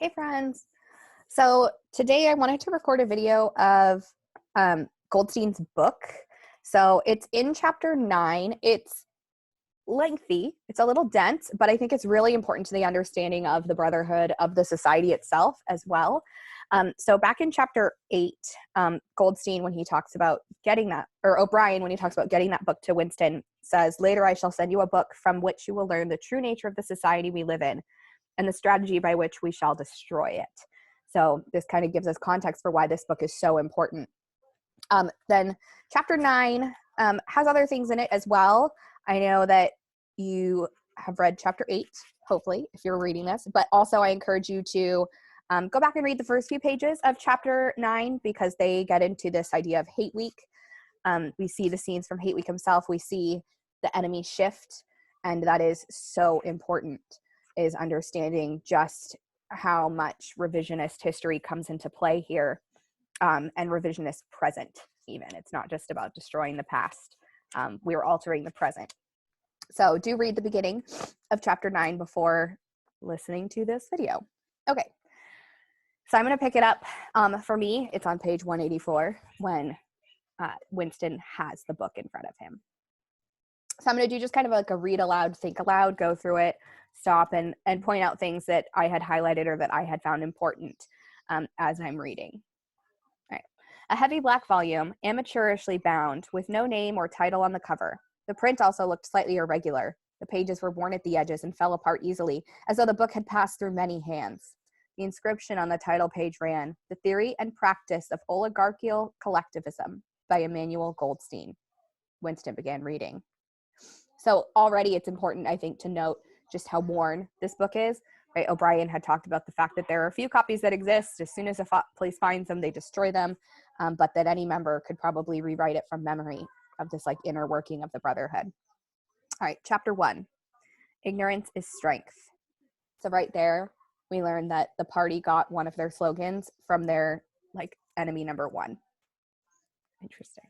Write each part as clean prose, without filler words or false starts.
Hey friends. So today I wanted to record a video of Goldstein's book. So it's in chapter 9. It's lengthy, it's a little dense, but I think it's really important to the understanding of the brotherhood of the society itself as well. So back in chapter 8, Goldstein, when he talks about getting that, or O'Brien, when he talks about getting that book to Winston, says, "Later I shall send you a book from which you will learn the true nature of the society we live in and the strategy by which we shall destroy it." So this kind of gives us context for why this book is so important. Then chapter 9 has other things in it as well. I know that you have read chapter 8, hopefully, if you're reading this, but also I encourage you to go back and read the first few pages of chapter 9 because they get into this idea of Hate Week. We see the scenes from Hate Week himself. We see the enemy shift, and that is so important, is understanding just how much revisionist history comes into play here, and revisionist present even. It's not just about destroying the past. We're altering the present. So do read the beginning of chapter 9 before listening to this video. Okay, so I'm going to pick it up. For me, it's on page 184 when Winston has the book in front of him. So I'm going to do just kind of like a read aloud, think aloud, go through it, stop and point out things that I had highlighted or that I had found important as I'm reading. All right. A heavy black volume, amateurishly bound, with no name or title on the cover. The print also looked slightly irregular. The pages were worn at the edges and fell apart easily, as though the book had passed through many hands. The inscription on the title page ran, "The Theory and Practice of Oligarchical Collectivism" by Emmanuel Goldstein. Winston began reading. So already it's important, I think, to note just how worn this book is. Right? O'Brien had talked about the fact that there are a few copies that exist. As soon as a place finds them, they destroy them, but that any member could probably rewrite it from memory of this like inner working of the brotherhood. All right, chapter 1, ignorance is strength. So right there, we learn that the party got one of their slogans from their like enemy number 1. Interesting.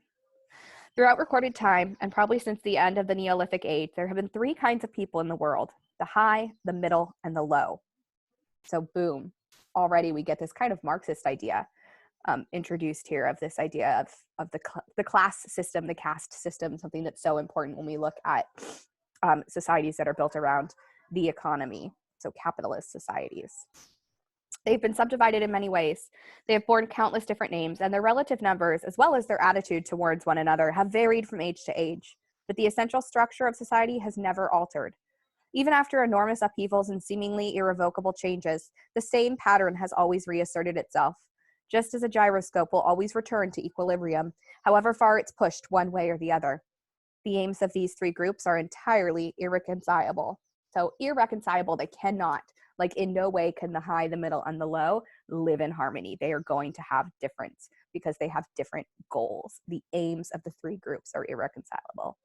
Throughout recorded time, and probably since the end of the Neolithic Age, there have been 3 kinds of people in the world: the high, the middle, and the low. So boom, already we get this kind of Marxist idea introduced here of this idea of the class system, the caste system, something that's so important when we look at societies that are built around the economy, so capitalist societies. They've been subdivided in many ways. They have borne countless different names, and their relative numbers, as well as their attitude towards one another, have varied from age to age. But the essential structure of society has never altered. Even after enormous upheavals and seemingly irrevocable changes, the same pattern has always reasserted itself. Just as a gyroscope will always return to equilibrium, however far it's pushed one way or the other. The aims of these 3 groups are entirely irreconcilable. So irreconcilable, they cannot. Like in no way can the high, the middle, and the low live in harmony. They are going to have difference because they have different goals. The aims of the 3 groups are irreconcilable.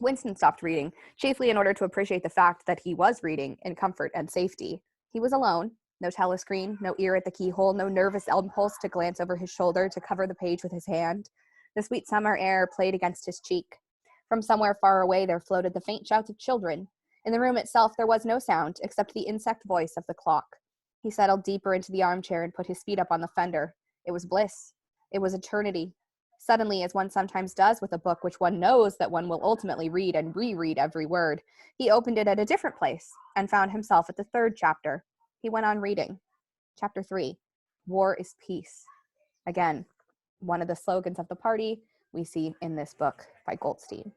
Winston stopped reading, chiefly in order to appreciate the fact that he was reading in comfort and safety. He was alone. No telescreen, no ear at the keyhole, no nervous impulse to glance over his shoulder to cover the page with his hand. The sweet summer air played against his cheek. From somewhere far away there floated the faint shouts of children. In the room itself there was no sound except the insect voice of the clock. He settled deeper into the armchair and put his feet up on the fender. It was bliss. It was eternity. Suddenly, as one sometimes does with a book which one knows that one will ultimately read and reread every word, he opened it at a different place and found himself at the 3rd chapter. He went on reading. Chapter 3, War is Peace. Again, one of the slogans of the party we see in this book by Goldstein.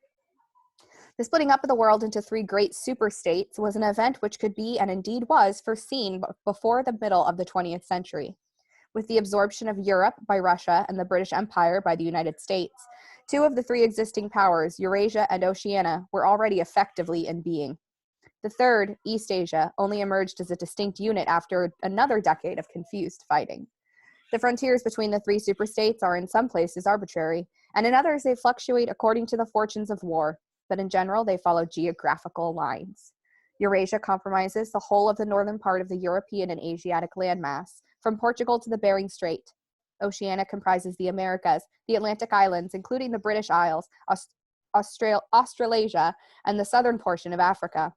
The splitting up of the world into 3 great super-states was an event which could be, and indeed was, foreseen before the middle of the 20th century. With the absorption of Europe by Russia and the British Empire by the United States, 2 of the 3 existing powers, Eurasia and Oceania, were already effectively in being. The 3rd, East Asia, only emerged as a distinct unit after another decade of confused fighting. The frontiers between the 3 superstates are in some places arbitrary, and in others they fluctuate according to the fortunes of war, but in general they follow geographical lines. Eurasia comprises the whole of the northern part of the European and Asiatic landmass, from Portugal to the Bering Strait. Oceania comprises the Americas, the Atlantic Islands, including the British Isles, Australasia, and the southern portion of Africa.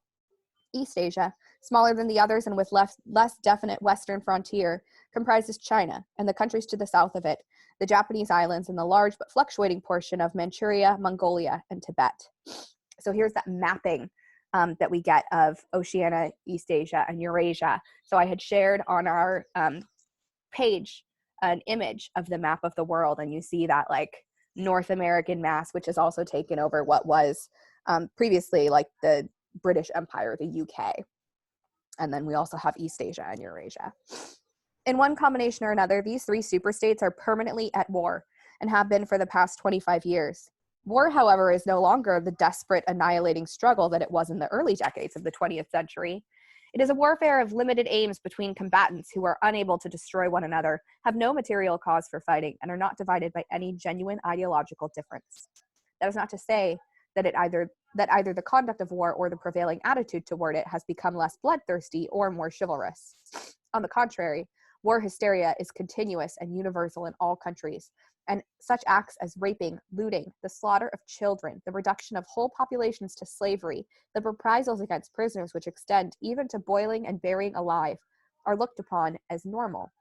East Asia Smaller than the others and with less definite western frontier, comprises China and the countries to the south of it, the Japanese islands, and the large but fluctuating portion of Manchuria, Mongolia, and Tibet. So here's that mapping that we get of Oceania, East Asia, and Eurasia. So I had shared on our page an image of the map of the world, and you see that like North American mass, which has also taken over what was previously like the British Empire, the UK. And then we also have East Asia and Eurasia. In one combination or another, these three superstates are permanently at war and have been for the past 25 years. War, however, is no longer the desperate, annihilating struggle that it was in the early decades of the 20th century. It is a warfare of limited aims between combatants who are unable to destroy one another, have no material cause for fighting, and are not divided by any genuine ideological difference. That is not to say that either the conduct of war or the prevailing attitude toward it has become less bloodthirsty or more chivalrous. On the contrary, war hysteria is continuous and universal in all countries, and such acts as raping, looting, the slaughter of children, the reduction of whole populations to slavery, the reprisals against prisoners which extend even to boiling and burying alive, are looked upon as normal.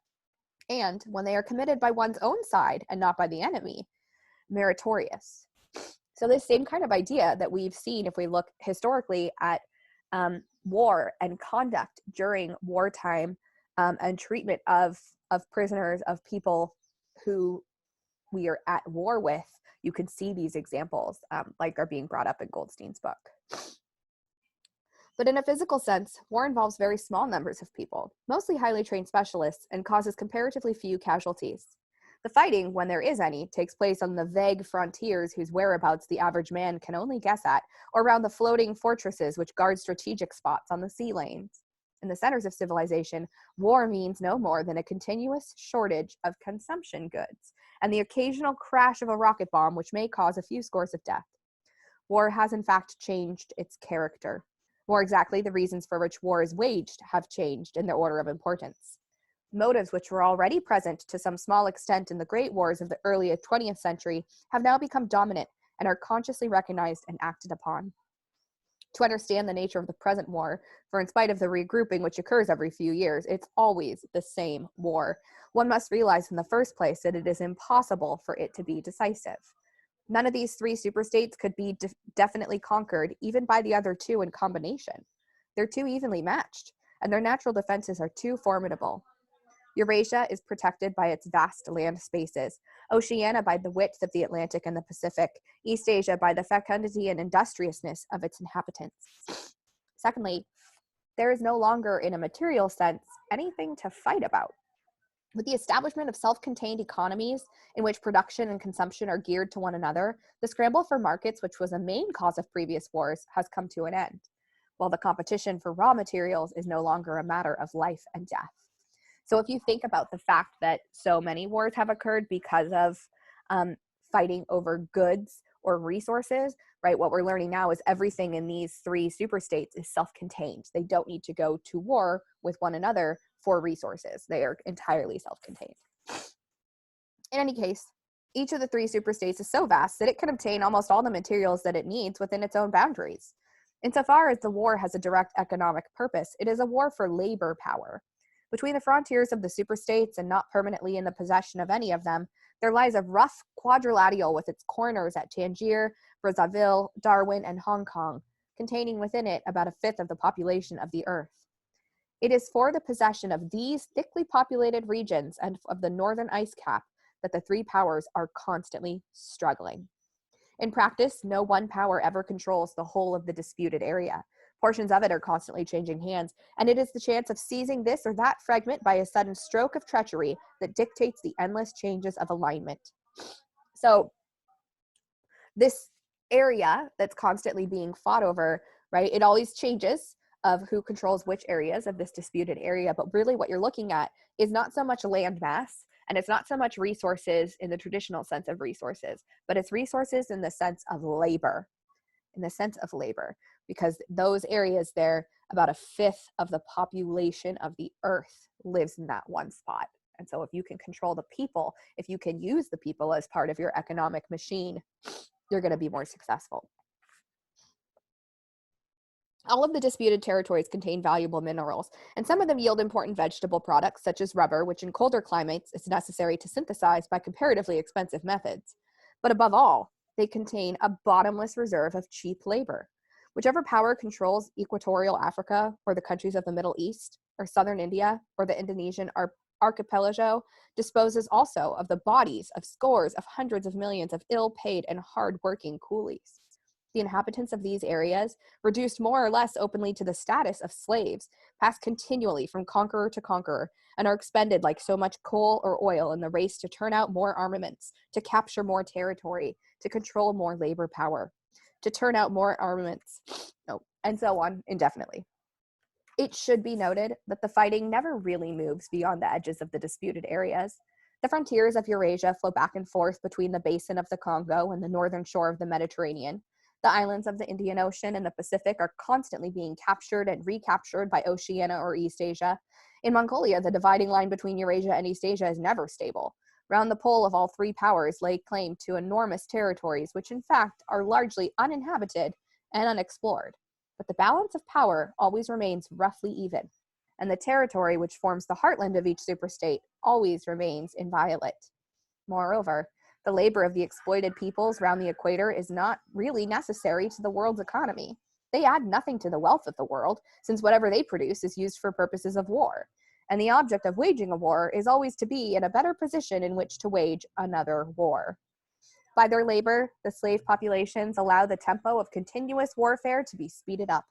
And, when they are committed by one's own side and not by the enemy, meritorious. So this same kind of idea that we've seen if we look historically at war and conduct during wartime and treatment of prisoners, of people who we are at war with, you can see these examples like are being brought up in Goldstein's book. But in a physical sense, war involves very small numbers of people, mostly highly trained specialists, and causes comparatively few casualties. The fighting, when there is any, takes place on the vague frontiers whose whereabouts the average man can only guess at, or around the floating fortresses which guard strategic spots on the sea lanes. In the centers of civilization, war means no more than a continuous shortage of consumption goods, and the occasional crash of a rocket bomb which may cause a few scores of death. War has in fact changed its character. More exactly, the reasons for which war is waged have changed in their order of importance. Motives which were already present to some small extent in the great wars of the early 20th century have now become dominant and are consciously recognized and acted upon. To understand the nature of the present war, for in spite of the regrouping which occurs every few years, it's always the same war. One must realize in the first place that it is impossible for it to be decisive. None of these three superstates could be definitely conquered, even by the other two in combination. They're too evenly matched, and their natural defenses are too formidable. Eurasia is protected by its vast land spaces, Oceania by the width of the Atlantic and the Pacific, East Asia by the fecundity and industriousness of its inhabitants. Secondly, there is no longer, in a material sense, anything to fight about. With the establishment of self-contained economies in which production and consumption are geared to one another, the scramble for markets, which was a main cause of previous wars, has come to an end, while the competition for raw materials is no longer a matter of life and death. So if you think about the fact that so many wars have occurred because of fighting over goods or resources, right? What we're learning now is everything in these three superstates is self-contained. They don't need to go to war with one another for resources. They are entirely self-contained. In any case, each of the three superstates is so vast that it can obtain almost all the materials that it needs within its own boundaries. Insofar as the war has a direct economic purpose, it is a war for labor power. Between the frontiers of the superstates and not permanently in the possession of any of them, there lies a rough quadrilateral with its corners at Tangier, Brazzaville, Darwin, and Hong Kong, containing within it about a fifth of the population of the earth. It is for the possession of these thickly populated regions and of the northern ice cap that the three powers are constantly struggling. In practice, no one power ever controls the whole of the disputed area. Portions of it are constantly changing hands, and it is the chance of seizing this or that fragment by a sudden stroke of treachery that dictates the endless changes of alignment. So this area that's constantly being fought over, right, it always changes of who controls which areas of this disputed area, but really what you're looking at is not so much land mass, and it's not so much resources in the traditional sense of resources, but it's resources in the sense of labor. Because those areas there, about a fifth of the population of the earth lives in that one spot. And so if you can control the people, if you can use the people as part of your economic machine, you're going to be more successful. All of the disputed territories contain valuable minerals, and some of them yield important vegetable products, such as rubber, which in colder climates is necessary to synthesize by comparatively expensive methods. But above all, they contain a bottomless reserve of cheap labor. Whichever power controls equatorial Africa, or the countries of the Middle East, or southern India, or the Indonesian archipelago, disposes also of the bodies of scores of hundreds of millions of ill-paid and hard-working coolies. The inhabitants of these areas, reduced more or less openly to the status of slaves, pass continually from conqueror to conqueror and are expended like so much coal or oil in the race to turn out more armaments, to capture more territory, to control more labor power, to turn out more armaments, and so on indefinitely. It should be noted that the fighting never really moves beyond the edges of the disputed areas. The frontiers of Eurasia flow back and forth between the basin of the Congo and the northern shore of the Mediterranean. The islands of the Indian Ocean and the Pacific are constantly being captured and recaptured by Oceania or East Asia. In Mongolia, the dividing line between Eurasia and East Asia is never stable. Round the pole of all three powers lay claim to enormous territories, which in fact are largely uninhabited and unexplored. But the balance of power always remains roughly even, and the territory which forms the heartland of each superstate always remains inviolate. Moreover, the labor of the exploited peoples round the equator is not really necessary to the world's economy. They add nothing to the wealth of the world, since whatever they produce is used for purposes of war. And the object of waging a war is always to be in a better position in which to wage another war. By their labor, the slave populations allow the tempo of continuous warfare to be speeded up.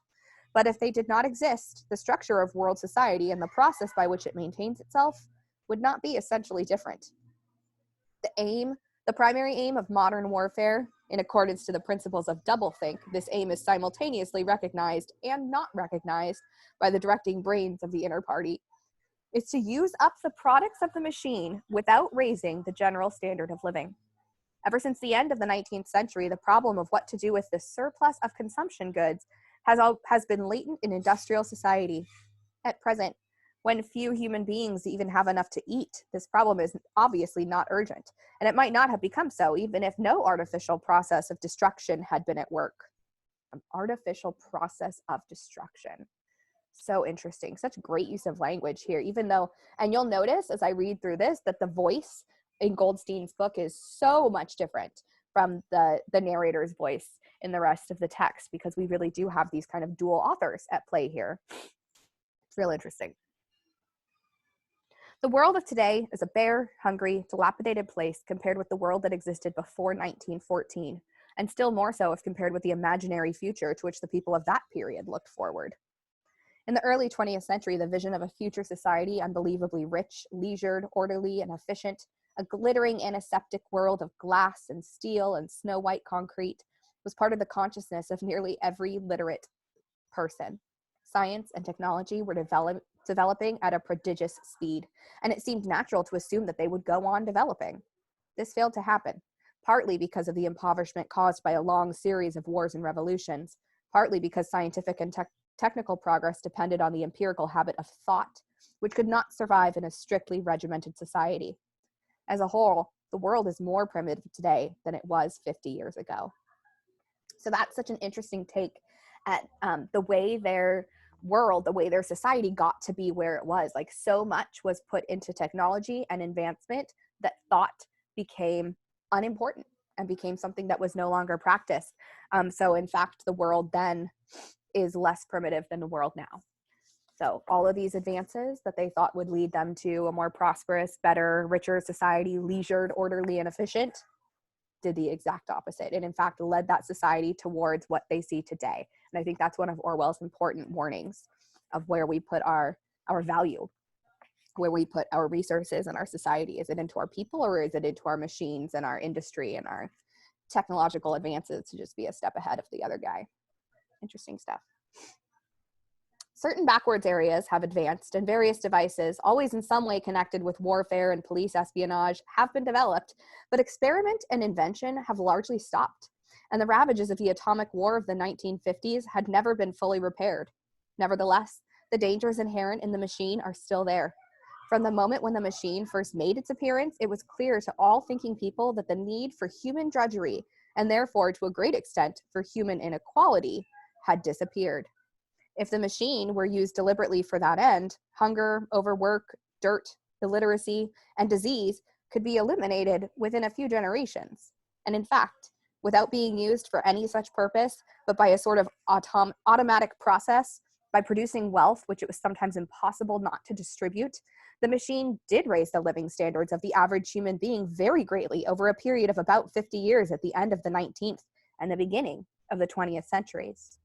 But if they did not exist, the structure of world society and the process by which it maintains itself would not be essentially different. The primary aim of modern warfare, in accordance to the principles of doublethink, this aim is simultaneously recognized and not recognized by the directing brains of the inner party, is to use up the products of the machine without raising the general standard of living. Ever since the end of the 19th century, the problem of what to do with the surplus of consumption goods has been latent in industrial society. At present, when few human beings even have enough to eat, this problem is obviously not urgent, and it might not have become so even if no artificial process of destruction had been at work. An artificial process of destruction. So interesting. Such great use of language here, even though, and you'll notice as I read through this, that the voice in Goldstein's book is so much different from the narrator's voice in the rest of the text, because we really do have these kind of dual authors at play here. It's real interesting. The world of today is a bare, hungry, dilapidated place compared with the world that existed before 1914, and still more so if compared with the imaginary future to which the people of that period looked forward. In the early 20th century, the vision of a future society unbelievably rich, leisured, orderly, and efficient, a glittering antiseptic world of glass and steel and snow-white concrete, was part of the consciousness of nearly every literate person. Science and technology were developing at a prodigious speed, and it seemed natural to assume that they would go on developing. This failed to happen, partly because of the impoverishment caused by a long series of wars and revolutions, partly because scientific and technical progress depended on the empirical habit of thought, which could not survive in a strictly regimented society. As a whole, the world is more primitive today than it was 50 years ago. So that's such an interesting take at the way their world, the way their society got to be where it was. Like, so much was put into technology and advancement that thought became unimportant and became something that was no longer practiced. So in fact, the world then is less primitive than the world now. So all of these advances that they thought would lead them to a more prosperous, better, richer society, leisured, orderly, and efficient, did the exact opposite, and in fact led that society towards what they see today. And I think that's one of Orwell's important warnings of where we put our value, where we put our resources in our society. Is it into our people, or is it into our machines and our industry and our technological advances to just be a step ahead of the other guy? Interesting stuff. Certain backwards areas have advanced, and various devices, always in some way connected with warfare and police espionage, have been developed, but experiment and invention have largely stopped, and the ravages of the atomic war of the 1950s had never been fully repaired. Nevertheless, the dangers inherent in the machine are still there. From the moment when the machine first made its appearance, it was clear to all thinking people that the need for human drudgery, and therefore to a great extent for human inequality, had disappeared. If the machine were used deliberately for that end, hunger, overwork, dirt, illiteracy, and disease could be eliminated within a few generations. And in fact, without being used for any such purpose, but by a sort of automatic process, by producing wealth, which it was sometimes impossible not to distribute, the machine did raise the living standards of the average human being very greatly over a period of about 50 years at the end of the 19th and the beginning of the 20th centuries.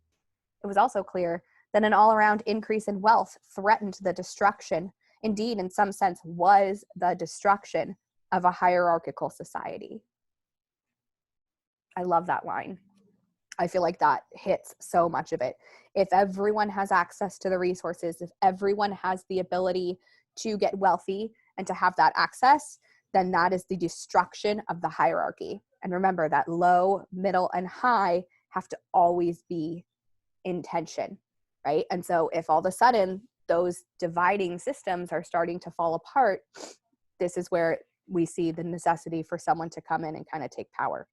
It was also clear that an all-around increase in wealth threatened the destruction, indeed, in some sense, was the destruction of a hierarchical society. I love that line. I feel like that hits so much of it. If everyone has access to the resources, if everyone has the ability to get wealthy and to have that access, then that is the destruction of the hierarchy. And remember that low, middle, and high have to always be in tension, right? And so if all of a sudden those dividing systems are starting to fall apart, this is where we see the necessity for someone to come in and kind of take power.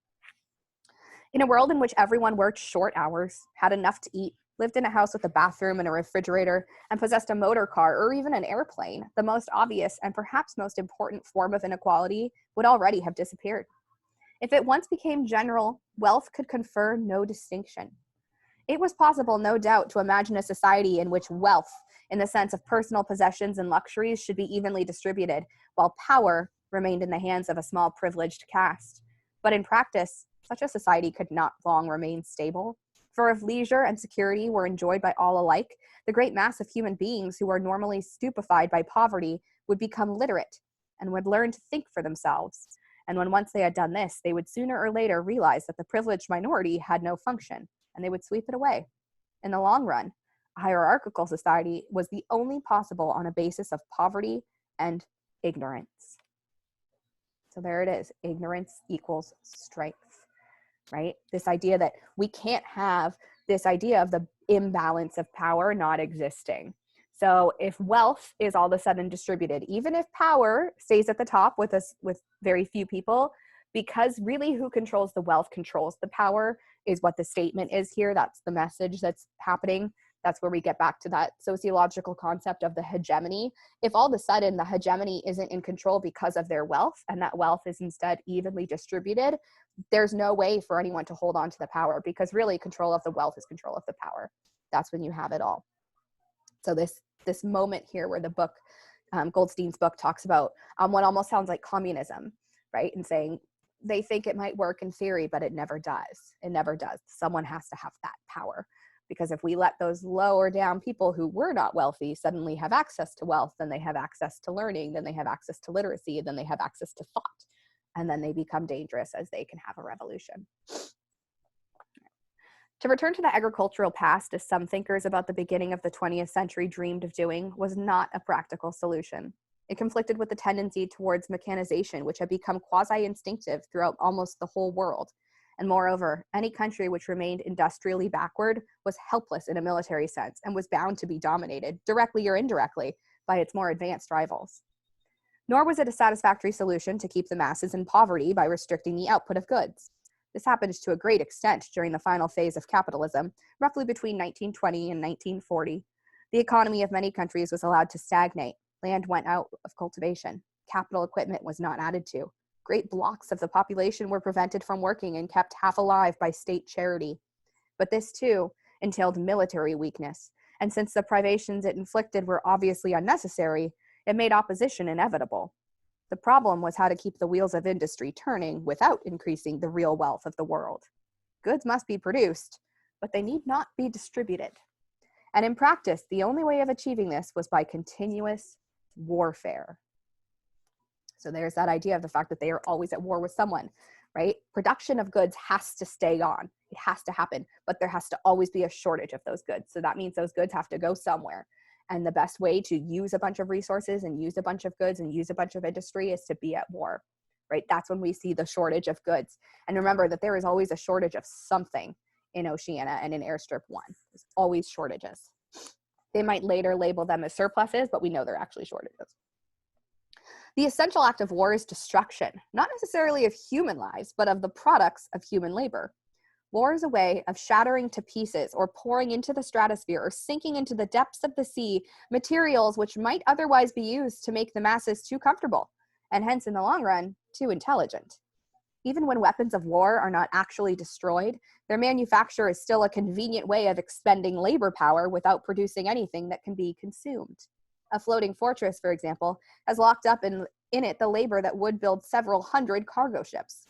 In a world in which everyone worked short hours, had enough to eat, lived in a house with a bathroom and a refrigerator, and possessed a motor car or even an airplane, the most obvious and perhaps most important form of inequality would already have disappeared. If it once became general, wealth could confer no distinction. It was possible, no doubt, to imagine a society in which wealth, in the sense of personal possessions and luxuries, should be evenly distributed, while power remained in the hands of a small privileged caste. But in practice, such a society could not long remain stable. For if leisure and security were enjoyed by all alike, the great mass of human beings who are normally stupefied by poverty would become literate and would learn to think for themselves. And when once they had done this, they would sooner or later realize that the privileged minority had no function, and they would sweep it away. In the long run, a hierarchical society was the only possible on a basis of poverty and ignorance. So there it is. Ignorance equals strength, right? This idea that we can't have this idea of the imbalance of power not existing. So if wealth is all of a sudden distributed, even if power stays at the top with very few people, because really who controls the wealth controls the power is what the statement is here. That's the message that's happening. That's where we get back to that sociological concept of the hegemony. If all of a sudden the hegemony isn't in control because of their wealth, and that wealth is instead evenly distributed, there's no way for anyone to hold on to the power, because really control of the wealth is control of the power. That's when you have it all. So this moment here where the book, Goldstein's book, talks about what almost sounds like communism, right? And saying they think it might work in theory, but it never does. It never does. Someone has to have that power. Because if we let those lower down people who were not wealthy suddenly have access to wealth, then they have access to learning, then they have access to literacy, then they have access to thought, and then they become dangerous as they can have a revolution. To return to the agricultural past, as some thinkers about the beginning of the 20th century dreamed of doing, was not a practical solution. It conflicted with the tendency towards mechanization, which had become quasi-instinctive throughout almost the whole world. And moreover, any country which remained industrially backward was helpless in a military sense and was bound to be dominated, directly or indirectly, by its more advanced rivals. Nor was it a satisfactory solution to keep the masses in poverty by restricting the output of goods. This happened to a great extent during the final phase of capitalism, roughly between 1920 and 1940. The economy of many countries was allowed to stagnate. Land went out of cultivation. Capital equipment was not added to. Great blocks of the population were prevented from working and kept half alive by state charity. But this, too, entailed military weakness, and since the privations it inflicted were obviously unnecessary, it made opposition inevitable. The problem was how to keep the wheels of industry turning without increasing the real wealth of the world. Goods must be produced, but they need not be distributed. And in practice, the only way of achieving this was by continuous warfare. So there's that idea of the fact that they are always at war with someone, right? Production of goods has to stay on. It has to happen, but there has to always be a shortage of those goods. So that means those goods have to go somewhere. And the best way to use a bunch of resources and use a bunch of goods and use a bunch of industry is to be at war, right? That's when we see the shortage of goods. And remember that there is always a shortage of something in Oceania and in Airstrip 1. There's always shortages. They might later label them as surpluses, but we know they're actually shortages. The essential act of war is destruction, not necessarily of human lives, but of the products of human labor. War is a way of shattering to pieces or pouring into the stratosphere or sinking into the depths of the sea materials which might otherwise be used to make the masses too comfortable, and hence in the long run, too intelligent. Even when weapons of war are not actually destroyed, their manufacture is still a convenient way of expending labor power without producing anything that can be consumed. A floating fortress, for example, has locked up in it the labor that would build several hundred cargo ships.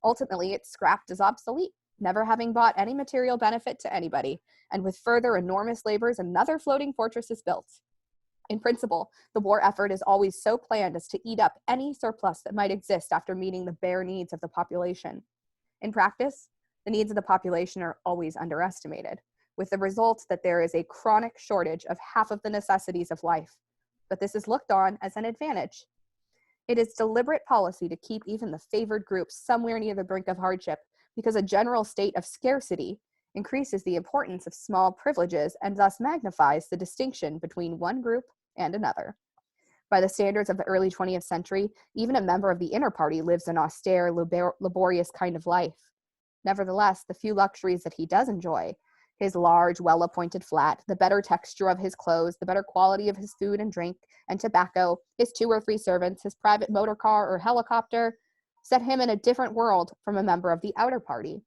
Ultimately, it's scrapped as obsolete, never having brought any material benefit to anybody, and with further enormous labors, another floating fortress is built. In principle, the war effort is always so planned as to eat up any surplus that might exist after meeting the bare needs of the population. In practice, the needs of the population are always underestimated, with the result that there is a chronic shortage of half of the necessities of life. But this is looked on as an advantage. It is deliberate policy to keep even the favored groups somewhere near the brink of hardship, because a general state of scarcity increases the importance of small privileges and thus magnifies the distinction between one group and another. By the standards of the early 20th century, even a member of the inner party lives an austere, laborious kind of life. Nevertheless, the few luxuries that he does enjoy, his large, well-appointed flat, the better texture of his clothes, the better quality of his food and drink and tobacco, his 2 or 3 servants, his private motor car or helicopter, set him in a different world from a member of the outer party.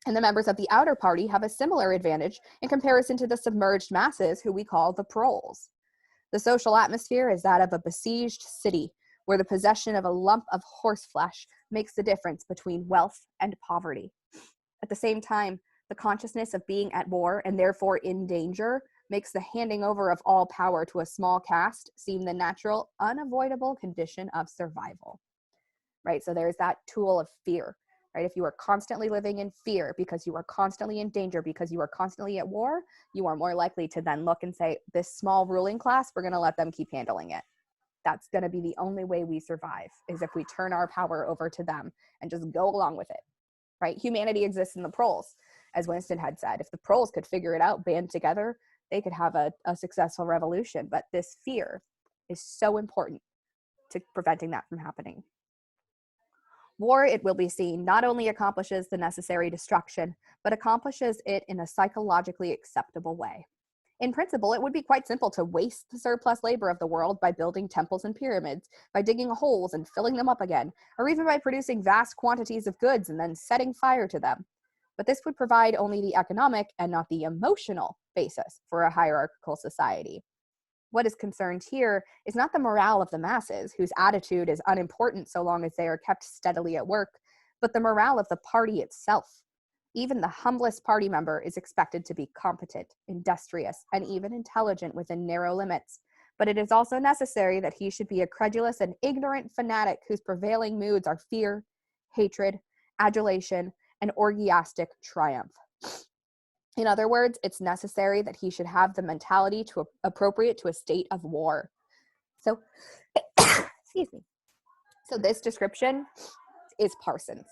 And the members of the outer party have a similar advantage in comparison to the submerged masses who we call the proles. The social atmosphere is that of a besieged city, where the possession of a lump of horseflesh makes the difference between wealth and poverty. At the same time, the consciousness of being at war and therefore in danger makes the handing over of all power to a small caste seem the natural, unavoidable condition of survival. Right? So there's that tool of fear. Right? If you are constantly living in fear because you are constantly in danger, because you are constantly at war, you are more likely to then look and say, this small ruling class, we're going to let them keep handling it. That's going to be the only way we survive, is if we turn our power over to them and just go along with it. Right? Humanity exists in the proles. As Winston had said, if the proles could figure it out, band together, they could have a successful revolution. But this fear is so important to preventing that from happening. War, it will be seen, not only accomplishes the necessary destruction, but accomplishes it in a psychologically acceptable way. In principle, it would be quite simple to waste the surplus labor of the world by building temples and pyramids, by digging holes and filling them up again, or even by producing vast quantities of goods and then setting fire to them. But this would provide only the economic and not the emotional basis for a hierarchical society. What is concerned here is not the morale of the masses, whose attitude is unimportant so long as they are kept steadily at work, but the morale of the party itself. Even the humblest party member is expected to be competent, industrious, and even intelligent within narrow limits. But it is also necessary that he should be a credulous and ignorant fanatic whose prevailing moods are fear, hatred, adulation, and orgiastic triumph. In other words, it's necessary that he should have the mentality appropriate to a state of war. So, excuse me. So this description is Parsons,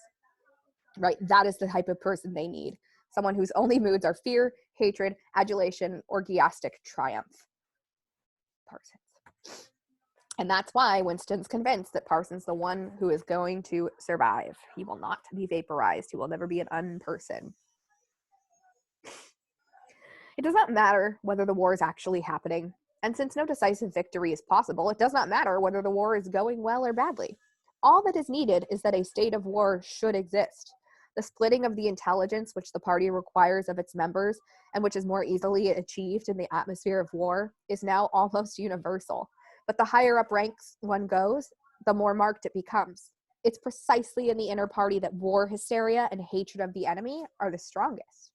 right? That is the type of person they need. Someone whose only moods are fear, hatred, adulation, orgiastic triumph. Parsons. And that's why Winston's convinced that Parsons is the one who is going to survive. He will not be vaporized. He will never be an unperson. It does not matter whether the war is actually happening. And since no decisive victory is possible, it does not matter whether the war is going well or badly. All that is needed is that a state of war should exist. The splitting of the intelligence which the party requires of its members, and which is more easily achieved in the atmosphere of war, is now almost universal. But the higher up ranks one goes, the more marked it becomes. It's precisely in the inner party that war hysteria and hatred of the enemy are the strongest.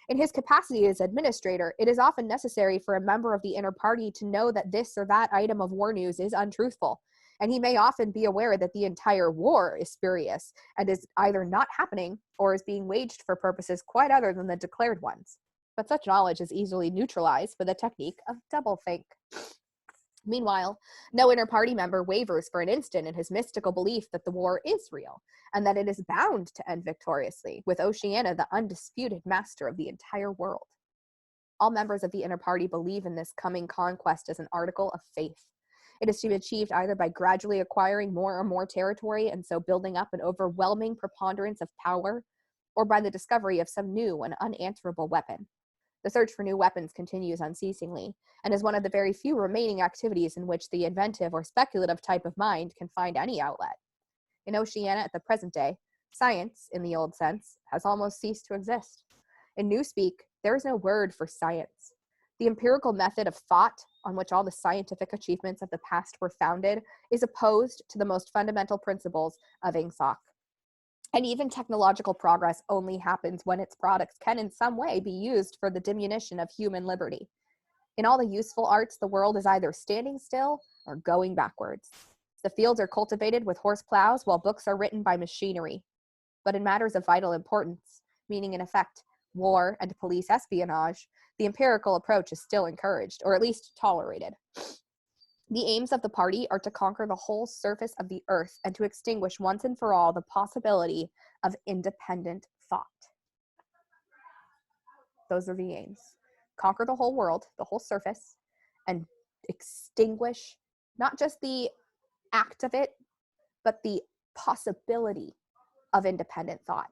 In his capacity as administrator, it is often necessary for a member of the inner party to know that this or that item of war news is untruthful, and he may often be aware that the entire war is spurious and is either not happening or is being waged for purposes quite other than the declared ones. But such knowledge is easily neutralized by the technique of doublethink. Meanwhile, no inner party member wavers for an instant in his mystical belief that the war is real, and that it is bound to end victoriously, with Oceania the undisputed master of the entire world. All members of the inner party believe in this coming conquest as an article of faith. It is to be achieved either by gradually acquiring more and more territory and so building up an overwhelming preponderance of power, or by the discovery of some new and unanswerable weapon. The search for new weapons continues unceasingly, and is one of the very few remaining activities in which the inventive or speculative type of mind can find any outlet. In Oceania at the present day, science, in the old sense, has almost ceased to exist. In Newspeak, there is no word for science. The empirical method of thought, on which all the scientific achievements of the past were founded, is opposed to the most fundamental principles of Ingsoc. And even technological progress only happens when its products can in some way be used for the diminution of human liberty. In all the useful arts, the world is either standing still or going backwards. The fields are cultivated with horse plows while books are written by machinery. But in matters of vital importance, meaning in effect war and police espionage, the empirical approach is still encouraged, or at least tolerated. The aims of the party are to conquer the whole surface of the earth and to extinguish once and for all the possibility of independent thought. Those are the aims. Conquer the whole world, the whole surface, and extinguish not just the act of it, but the possibility of independent thought.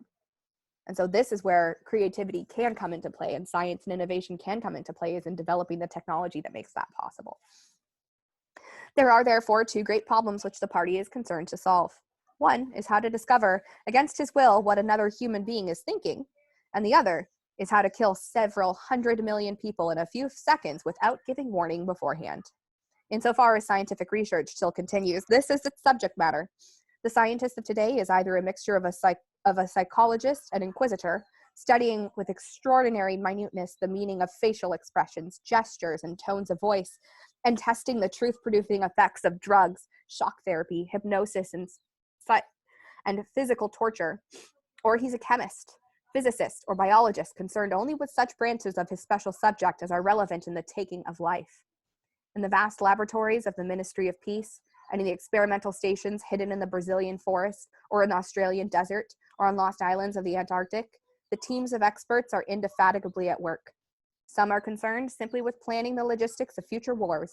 And so this is where creativity can come into play, and science and innovation can come into play, is in developing the technology that makes that possible. There are therefore two great problems which the party is concerned to solve. One is how to discover, against his will, what another human being is thinking, and the other is how to kill several 100 million people in a few seconds without giving warning beforehand. Insofar as scientific research still continues, this is its subject matter. The scientist of today is either a mixture of a psychologist and inquisitor, studying with extraordinary minuteness the meaning of facial expressions, gestures, and tones of voice, and testing the truth-producing effects of drugs, shock therapy, hypnosis, and physical torture. Or he's a chemist, physicist, or biologist concerned only with such branches of his special subject as are relevant in the taking of life. In the vast laboratories of the Ministry of Peace, and in the experimental stations hidden in the Brazilian forest, or in the Australian desert, or on lost islands of the Antarctic, the teams of experts are indefatigably at work. Some are concerned simply with planning the logistics of future wars.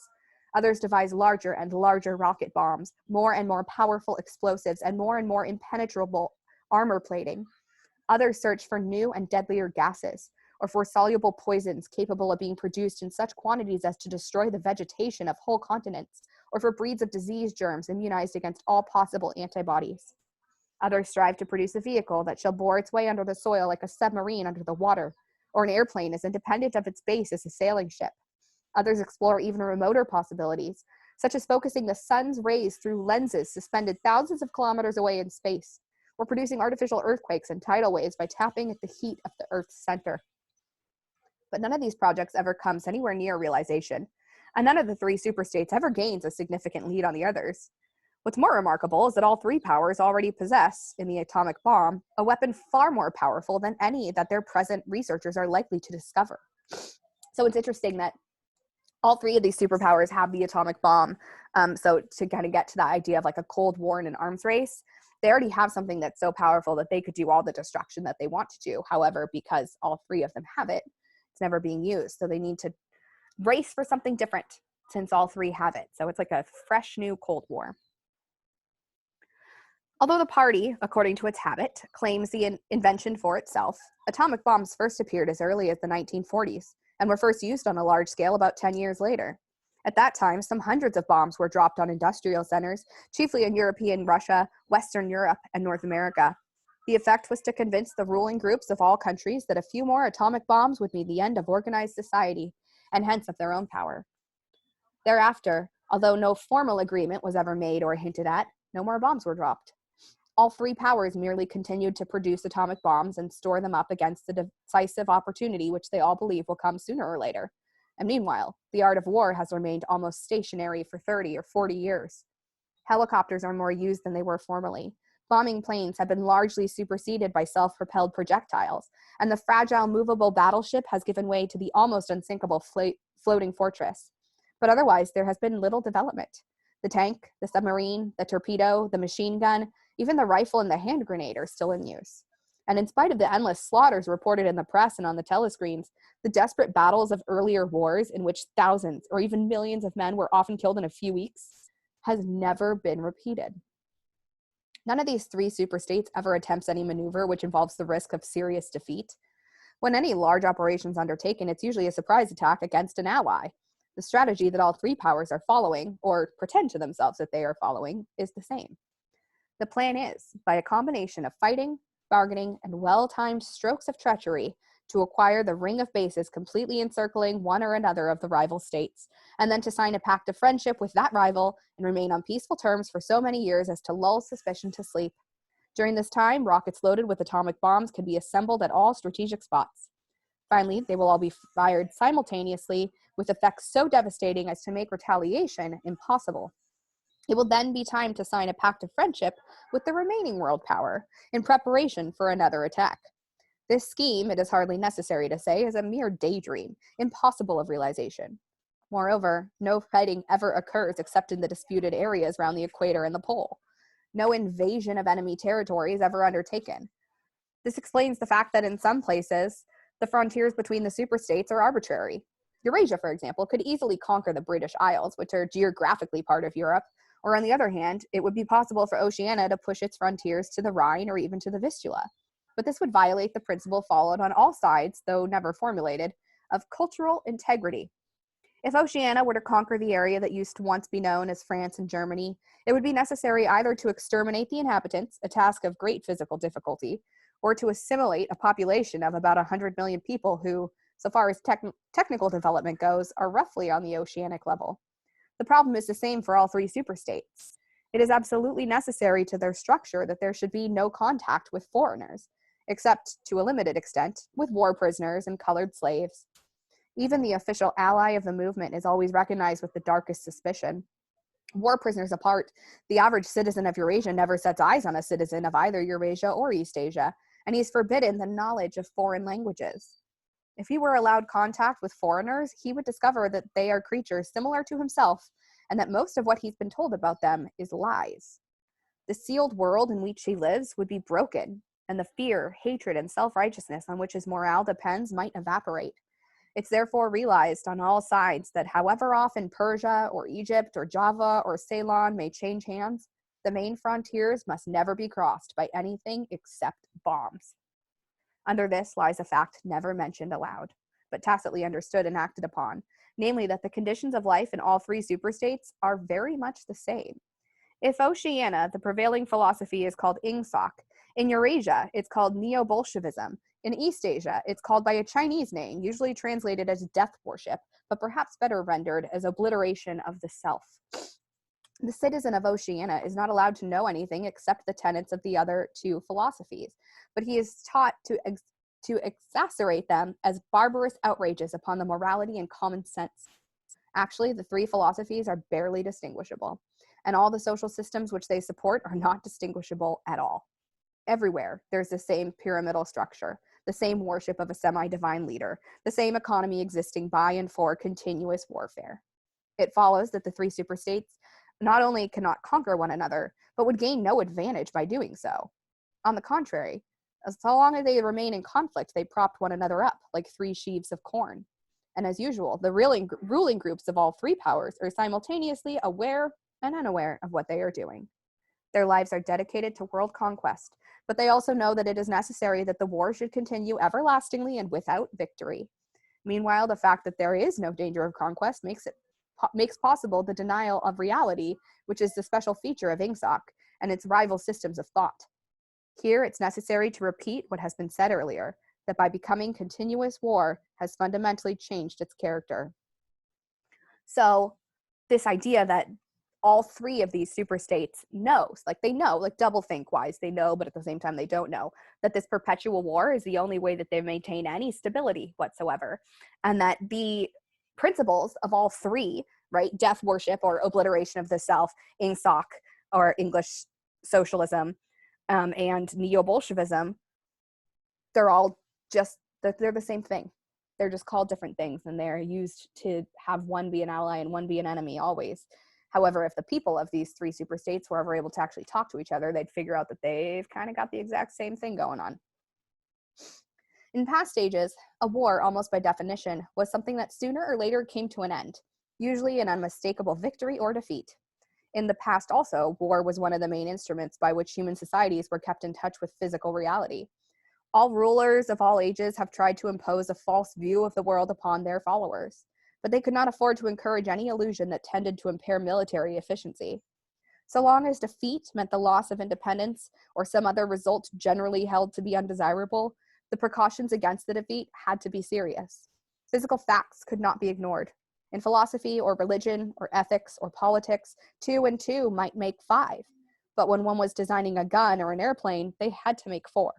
Others devise larger and larger rocket bombs, more and more powerful explosives, and more impenetrable armor plating. Others search for new and deadlier gases, or for soluble poisons capable of being produced in such quantities as to destroy the vegetation of whole continents, or for breeds of disease germs immunized against all possible antibodies. Others strive to produce a vehicle that shall bore its way under the soil like a submarine under the water, or an airplane as independent of its base as a sailing ship. Others explore even remoter possibilities, such as focusing the sun's rays through lenses suspended thousands of kilometers away in space, or producing artificial earthquakes and tidal waves by tapping at the heat of the Earth's center. But none of these projects ever comes anywhere near realization, and none of the three superstates ever gains a significant lead on the others. What's more remarkable is that all three powers already possess, in the atomic bomb, a weapon far more powerful than any that their present researchers are likely to discover. So it's interesting that all three of these superpowers have the atomic bomb. So to kind of get to the idea of like a Cold War and an arms race, they already have something that's so powerful that they could do all the destruction that they want to do. However, because all three of them have it, it's never being used. So they need to race for something different since all three have it. So it's like a fresh new Cold War. Although the party, according to its habit, claims the invention for itself, atomic bombs first appeared as early as the 1940s and were first used on a large scale about 10 years later. At that time, some hundreds of bombs were dropped on industrial centers, chiefly in European Russia, Western Europe, and North America. The effect was to convince the ruling groups of all countries that a few more atomic bombs would be the end of organized society, and hence of their own power. Thereafter, although no formal agreement was ever made or hinted at, no more bombs were dropped. All three powers merely continued to produce atomic bombs and store them up against the decisive opportunity which they all believe will come sooner or later. And meanwhile, the art of war has remained almost stationary for 30 or 40 years. Helicopters are more used than they were formerly. Bombing planes have been largely superseded by self-propelled projectiles, and the fragile movable battleship has given way to the almost unsinkable floating fortress. But otherwise, there has been little development. The tank, the submarine, the torpedo, the machine gun, even the rifle and the hand grenade are still in use. And in spite of the endless slaughters reported in the press and on the telescreens, the desperate battles of earlier wars in which thousands or even millions of men were often killed in a few weeks has never been repeated. None of these three superstates ever attempts any maneuver which involves the risk of serious defeat. When any large operation is undertaken, it's usually a surprise attack against an ally. The strategy that all three powers are following, or pretend to themselves that they are following, is the same. The plan is, by a combination of fighting, bargaining, and well-timed strokes of treachery, to acquire the ring of bases completely encircling one or another of the rival states, and then to sign a pact of friendship with that rival and remain on peaceful terms for so many years as to lull suspicion to sleep. During this time, rockets loaded with atomic bombs can be assembled at all strategic spots. Finally, they will all be fired simultaneously with effects so devastating as to make retaliation impossible. It will then be time to sign a pact of friendship with the remaining world power in preparation for another attack. This scheme, it is hardly necessary to say, is a mere daydream, impossible of realization. Moreover, no fighting ever occurs except in the disputed areas around the equator and the pole. No invasion of enemy territory is ever undertaken. This explains the fact that in some places, the frontiers between the superstates are arbitrary. Eurasia, for example, could easily conquer the British Isles, which are geographically part of Europe, or on the other hand, it would be possible for Oceania to push its frontiers to the Rhine or even to the Vistula. But this would violate the principle followed on all sides, though never formulated, of cultural integrity. If Oceania were to conquer the area that used to once be known as France and Germany, it would be necessary either to exterminate the inhabitants, a task of great physical difficulty, or to assimilate a population of about 100 million people who, so far as technical development goes, are roughly on the oceanic level. The problem is the same for all three superstates. It is absolutely necessary to their structure that there should be no contact with foreigners, except to a limited extent with war prisoners and colored slaves. Even the official ally of the movement is always recognized with the darkest suspicion. War prisoners apart, the average citizen of Eurasia never sets eyes on a citizen of either Eurasia or Eastasia, and he is forbidden the knowledge of foreign languages. If he were allowed contact with foreigners, he would discover that they are creatures similar to himself, and that most of what he's been told about them is lies. The sealed world in which he lives would be broken, and the fear, hatred, and self-righteousness on which his morale depends might evaporate. It's therefore realized on all sides that however often Persia or Egypt or Java or Ceylon may change hands, the main frontiers must never be crossed by anything except bombs. Under this lies a fact never mentioned aloud, but tacitly understood and acted upon, namely that the conditions of life in all three superstates are very much the same. If Oceania, the prevailing philosophy is called Ingsoc, in Eurasia, it's called Neo-Bolshevism. In Eastasia, it's called by a Chinese name, usually translated as death worship, but perhaps better rendered as obliteration of the self. The citizen of Oceania is not allowed to know anything except the tenets of the other two philosophies, but he is taught to exacerbate them as barbarous outrages upon the morality and common sense. Actually, the three philosophies are barely distinguishable, and all the social systems which they support are not distinguishable at all. Everywhere, there's the same pyramidal structure, the same worship of a semi-divine leader, the same economy existing by and for continuous warfare. It follows that the three superstates not only cannot conquer one another, but would gain no advantage by doing so. On the contrary, so long as they remain in conflict, they prop one another up like three sheaves of corn. And as usual, the ruling groups of all three powers are simultaneously aware and unaware of what they are doing. Their lives are dedicated to world conquest, but they also know that it is necessary that the war should continue everlastingly and without victory. Meanwhile, the fact that there is no danger of conquest makes possible the denial of reality, which is the special feature of Ingsoc and its rival systems of thought. Here, it's necessary to repeat what has been said earlier, that by becoming continuous war has fundamentally changed its character. So, this idea that all three of these superstates knows, like they know, like doublethink wise, they know, but at the same time they don't know, that this perpetual war is the only way that they maintain any stability whatsoever, and that the principles of all three, right, death worship or obliteration of the self, Ingsoc or English socialism, and neo-Bolshevism, they're all just, they're the same thing. They're just called different things, and they're used to have one be an ally and one be an enemy always. However, if the people of these three superstates were ever able to actually talk to each other, they'd figure out that they've kind of got the exact same thing going on. In past ages, a war, almost by definition, was something that sooner or later came to an end, usually an unmistakable victory or defeat. In the past also, war was one of the main instruments by which human societies were kept in touch with physical reality. All rulers of all ages have tried to impose a false view of the world upon their followers, but they could not afford to encourage any illusion that tended to impair military efficiency. So long as defeat meant the loss of independence or some other result generally held to be undesirable, the precautions against the defeat had to be serious. Physical facts could not be ignored. In philosophy or religion or ethics or politics, 2 and 2 might make 5. But when one was designing a gun or an airplane, they had to make 4.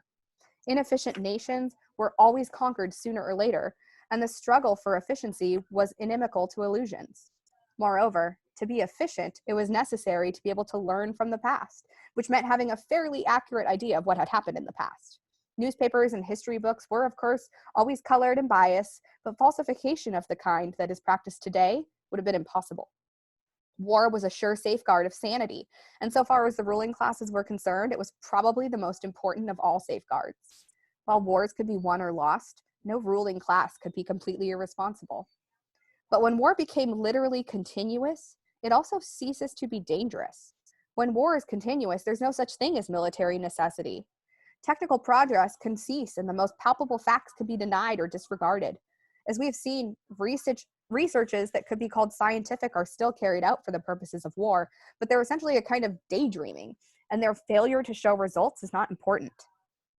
Inefficient nations were always conquered sooner or later, and the struggle for efficiency was inimical to illusions. Moreover, to be efficient, it was necessary to be able to learn from the past, which meant having a fairly accurate idea of what had happened in the past. Newspapers and history books were, of course, always colored and biased, but falsification of the kind that is practiced today would have been impossible. War was a sure safeguard of sanity, and so far as the ruling classes were concerned, it was probably the most important of all safeguards. While wars could be won or lost, no ruling class could be completely irresponsible. But when war became literally continuous, it also ceases to be dangerous. When war is continuous, there's no such thing as military necessity. Technical progress can cease and the most palpable facts can be denied or disregarded. As we have seen, researches that could be called scientific are still carried out for the purposes of war, but they're essentially a kind of daydreaming, and their failure to show results is not important.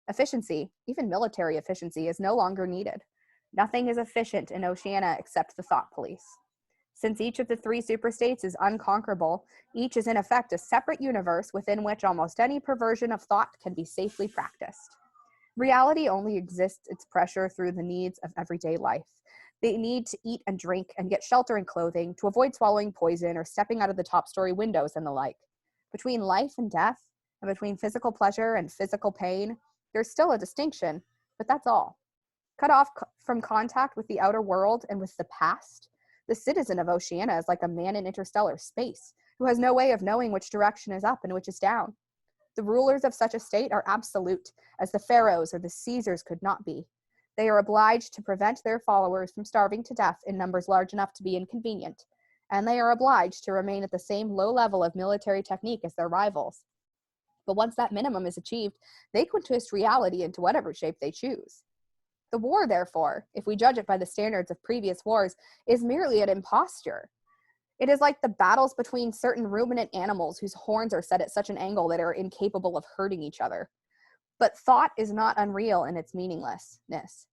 Efficiency, even military efficiency, is no longer needed. Nothing is efficient in Oceania except the thought police. Since each of the 3 superstates is unconquerable, each is in effect a separate universe within which almost any perversion of thought can be safely practiced. Reality only exists its pressure through the needs of everyday life. They need to eat and drink and get shelter and clothing to avoid swallowing poison or stepping out of the top-story windows and the like. Between life and death, and between physical pleasure and physical pain, there's still a distinction, but that's all. Cut off from contact with the outer world and with the past, the citizen of Oceania is like a man in interstellar space who has no way of knowing which direction is up and which is down. The rulers of such a state are absolute, as the pharaohs or the Caesars could not be. They are obliged to prevent their followers from starving to death in numbers large enough to be inconvenient, and they are obliged to remain at the same low level of military technique as their rivals. But once that minimum is achieved, they can twist reality into whatever shape they choose. The war, therefore, if we judge it by the standards of previous wars, is merely an imposture. It is like the battles between certain ruminant animals whose horns are set at such an angle that they are incapable of hurting each other. But thought is not unreal in its meaninglessness.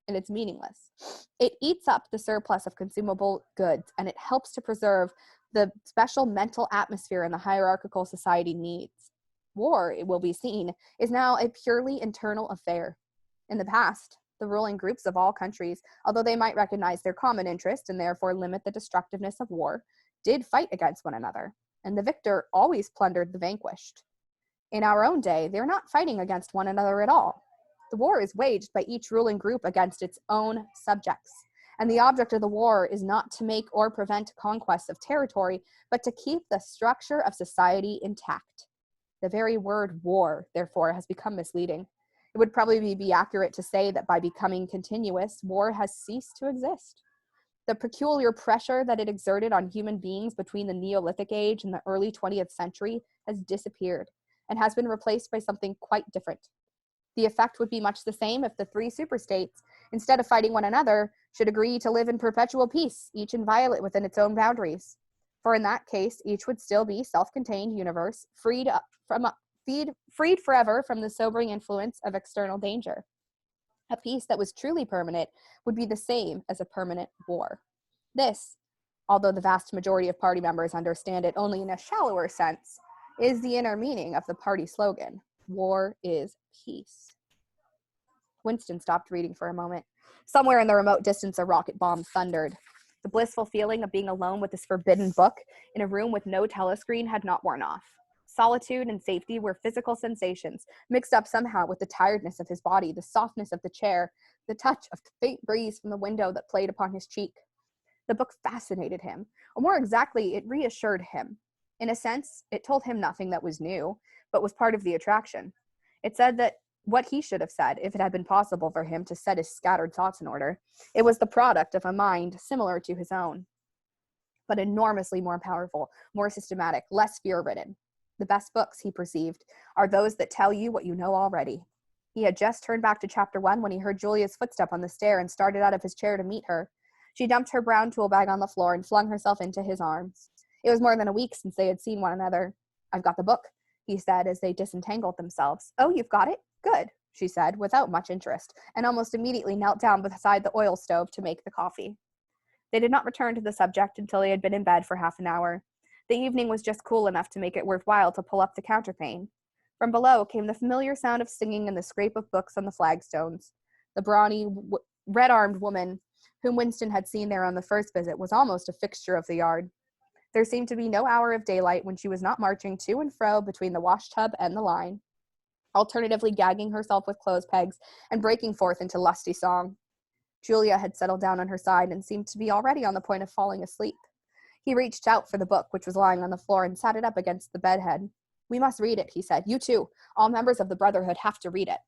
It eats up the surplus of consumable goods, and it helps to preserve the special mental atmosphere in the hierarchical society needs. War, it will be seen, is now a purely internal affair. In the past, the ruling groups of all countries, although they might recognize their common interest and therefore limit the destructiveness of war, did fight against one another, and the victor always plundered the vanquished. In our own day, they're not fighting against one another at all. The war is waged by each ruling group against its own subjects, and the object of the war is not to make or prevent conquests of territory, but to keep the structure of society intact. The very word war, therefore, has become misleading. It would probably be accurate to say that by becoming continuous, war has ceased to exist. The peculiar pressure that it exerted on human beings between the Neolithic age and the early 20th century has disappeared and has been replaced by something quite different. The effect would be much the same if the 3 superstates, instead of fighting one another, should agree to live in perpetual peace, each inviolate within its own boundaries. For in that case, each would still be self-contained universe, freed forever from the sobering influence of external danger. A peace that was truly permanent would be the same as a permanent war. This, although the vast majority of party members understand it only in a shallower sense, is the inner meaning of the party slogan, "War is peace." Winston stopped reading for a moment. Somewhere in the remote distance, a rocket bomb thundered. The blissful feeling of being alone with this forbidden book in a room with no telescreen had not worn off. Solitude and safety were physical sensations, mixed up somehow with the tiredness of his body, the softness of the chair, the touch of the faint breeze from the window that played upon his cheek. The book fascinated him, or more exactly, it reassured him. In a sense, it told him nothing that was new, but was part of the attraction. It said that what he should have said, if it had been possible for him to set his scattered thoughts in order. It was the product of a mind similar to his own. but enormously more powerful, more systematic, less fear-ridden. The best books, he perceived, are those that tell you what you know already. He had just turned back to chapter 1 when he heard Julia's footstep on the stair and started out of his chair to meet her. She dumped her brown tool bag on the floor and flung herself into his arms. It was more than a week since they had seen one another. "I've got the book," he said as they disentangled themselves. "Oh, you've got it? Good," she said, without much interest, and almost immediately knelt down beside the oil stove to make the coffee. They did not return to the subject until they had been in bed for half an hour. The evening was just cool enough to make it worthwhile to pull up the counterpane. From below came the familiar sound of singing and the scrape of books on the flagstones. The brawny, red-armed woman whom Winston had seen there on the first visit was almost a fixture of the yard. There seemed to be no hour of daylight when she was not marching to and fro between the wash-tub and the line, alternatively gagging herself with clothes pegs and breaking forth into lusty song. Julia had settled down on her side and seemed to be already on the point of falling asleep. He reached out for the book, which was lying on the floor, and sat it up against the bedhead. "We must read it," he said. "You too. All members of the Brotherhood have to read it."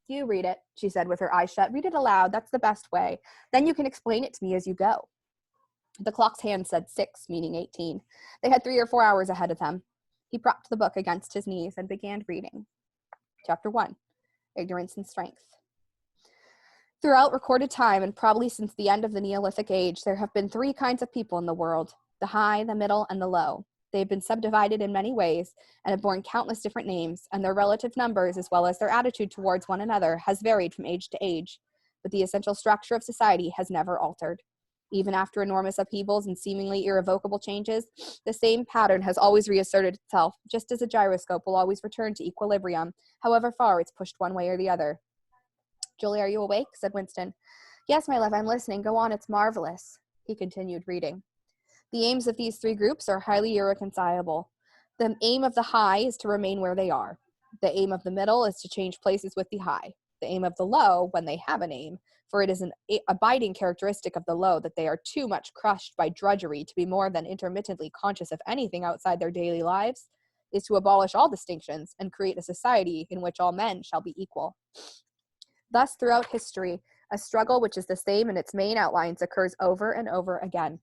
"You read it," she said with her eyes shut. "Read it aloud. That's the best way. Then you can explain it to me as you go." The clock's hand said 6, meaning 18. They had 3 or 4 hours ahead of them. He propped the book against his knees and began reading. Chapter 1, Ignorance and Strength. Throughout recorded time, and probably since the end of the Neolithic Age, there have been 3 kinds of people in the world: the high, the middle, and the low. They have been subdivided in many ways and have borne countless different names, and their relative numbers, as well as their attitude towards one another, has varied from age to age. But the essential structure of society has never altered. Even after enormous upheavals and seemingly irrevocable changes, the same pattern has always reasserted itself, just as a gyroscope will always return to equilibrium, however far it's pushed one way or the other. "Julie, are you awake?" said Winston. "Yes, my love, I'm listening. Go on, it's marvelous." He continued reading. "The aims of these 3 groups are highly irreconcilable. The aim of the high is to remain where they are. The aim of the middle is to change places with the high. The aim of the low, when they have an aim, for it is an abiding characteristic of the low that they are too much crushed by drudgery to be more than intermittently conscious of anything outside their daily lives, is to abolish all distinctions and create a society in which all men shall be equal. Thus, throughout history, a struggle which is the same in its main outlines occurs over and over again.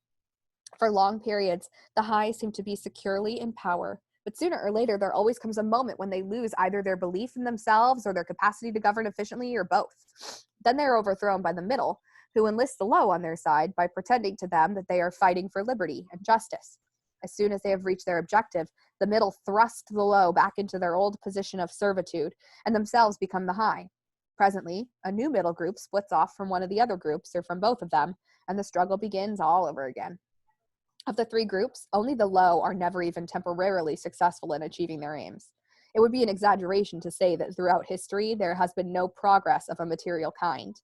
For long periods, the high seem to be securely in power, but sooner or later there always comes a moment when they lose either their belief in themselves or their capacity to govern efficiently, or both. Then they are overthrown by the middle, who enlist the low on their side by pretending to them that they are fighting for liberty and justice. As soon as they have reached their objective, the middle thrust the low back into their old position of servitude and themselves become the high. Presently, a new middle group splits off from one of the other groups, or from both of them, and the struggle begins all over again. Of the 3 groups, only the low are never even temporarily successful in achieving their aims. It would be an exaggeration to say that throughout history there has been no progress of a material kind.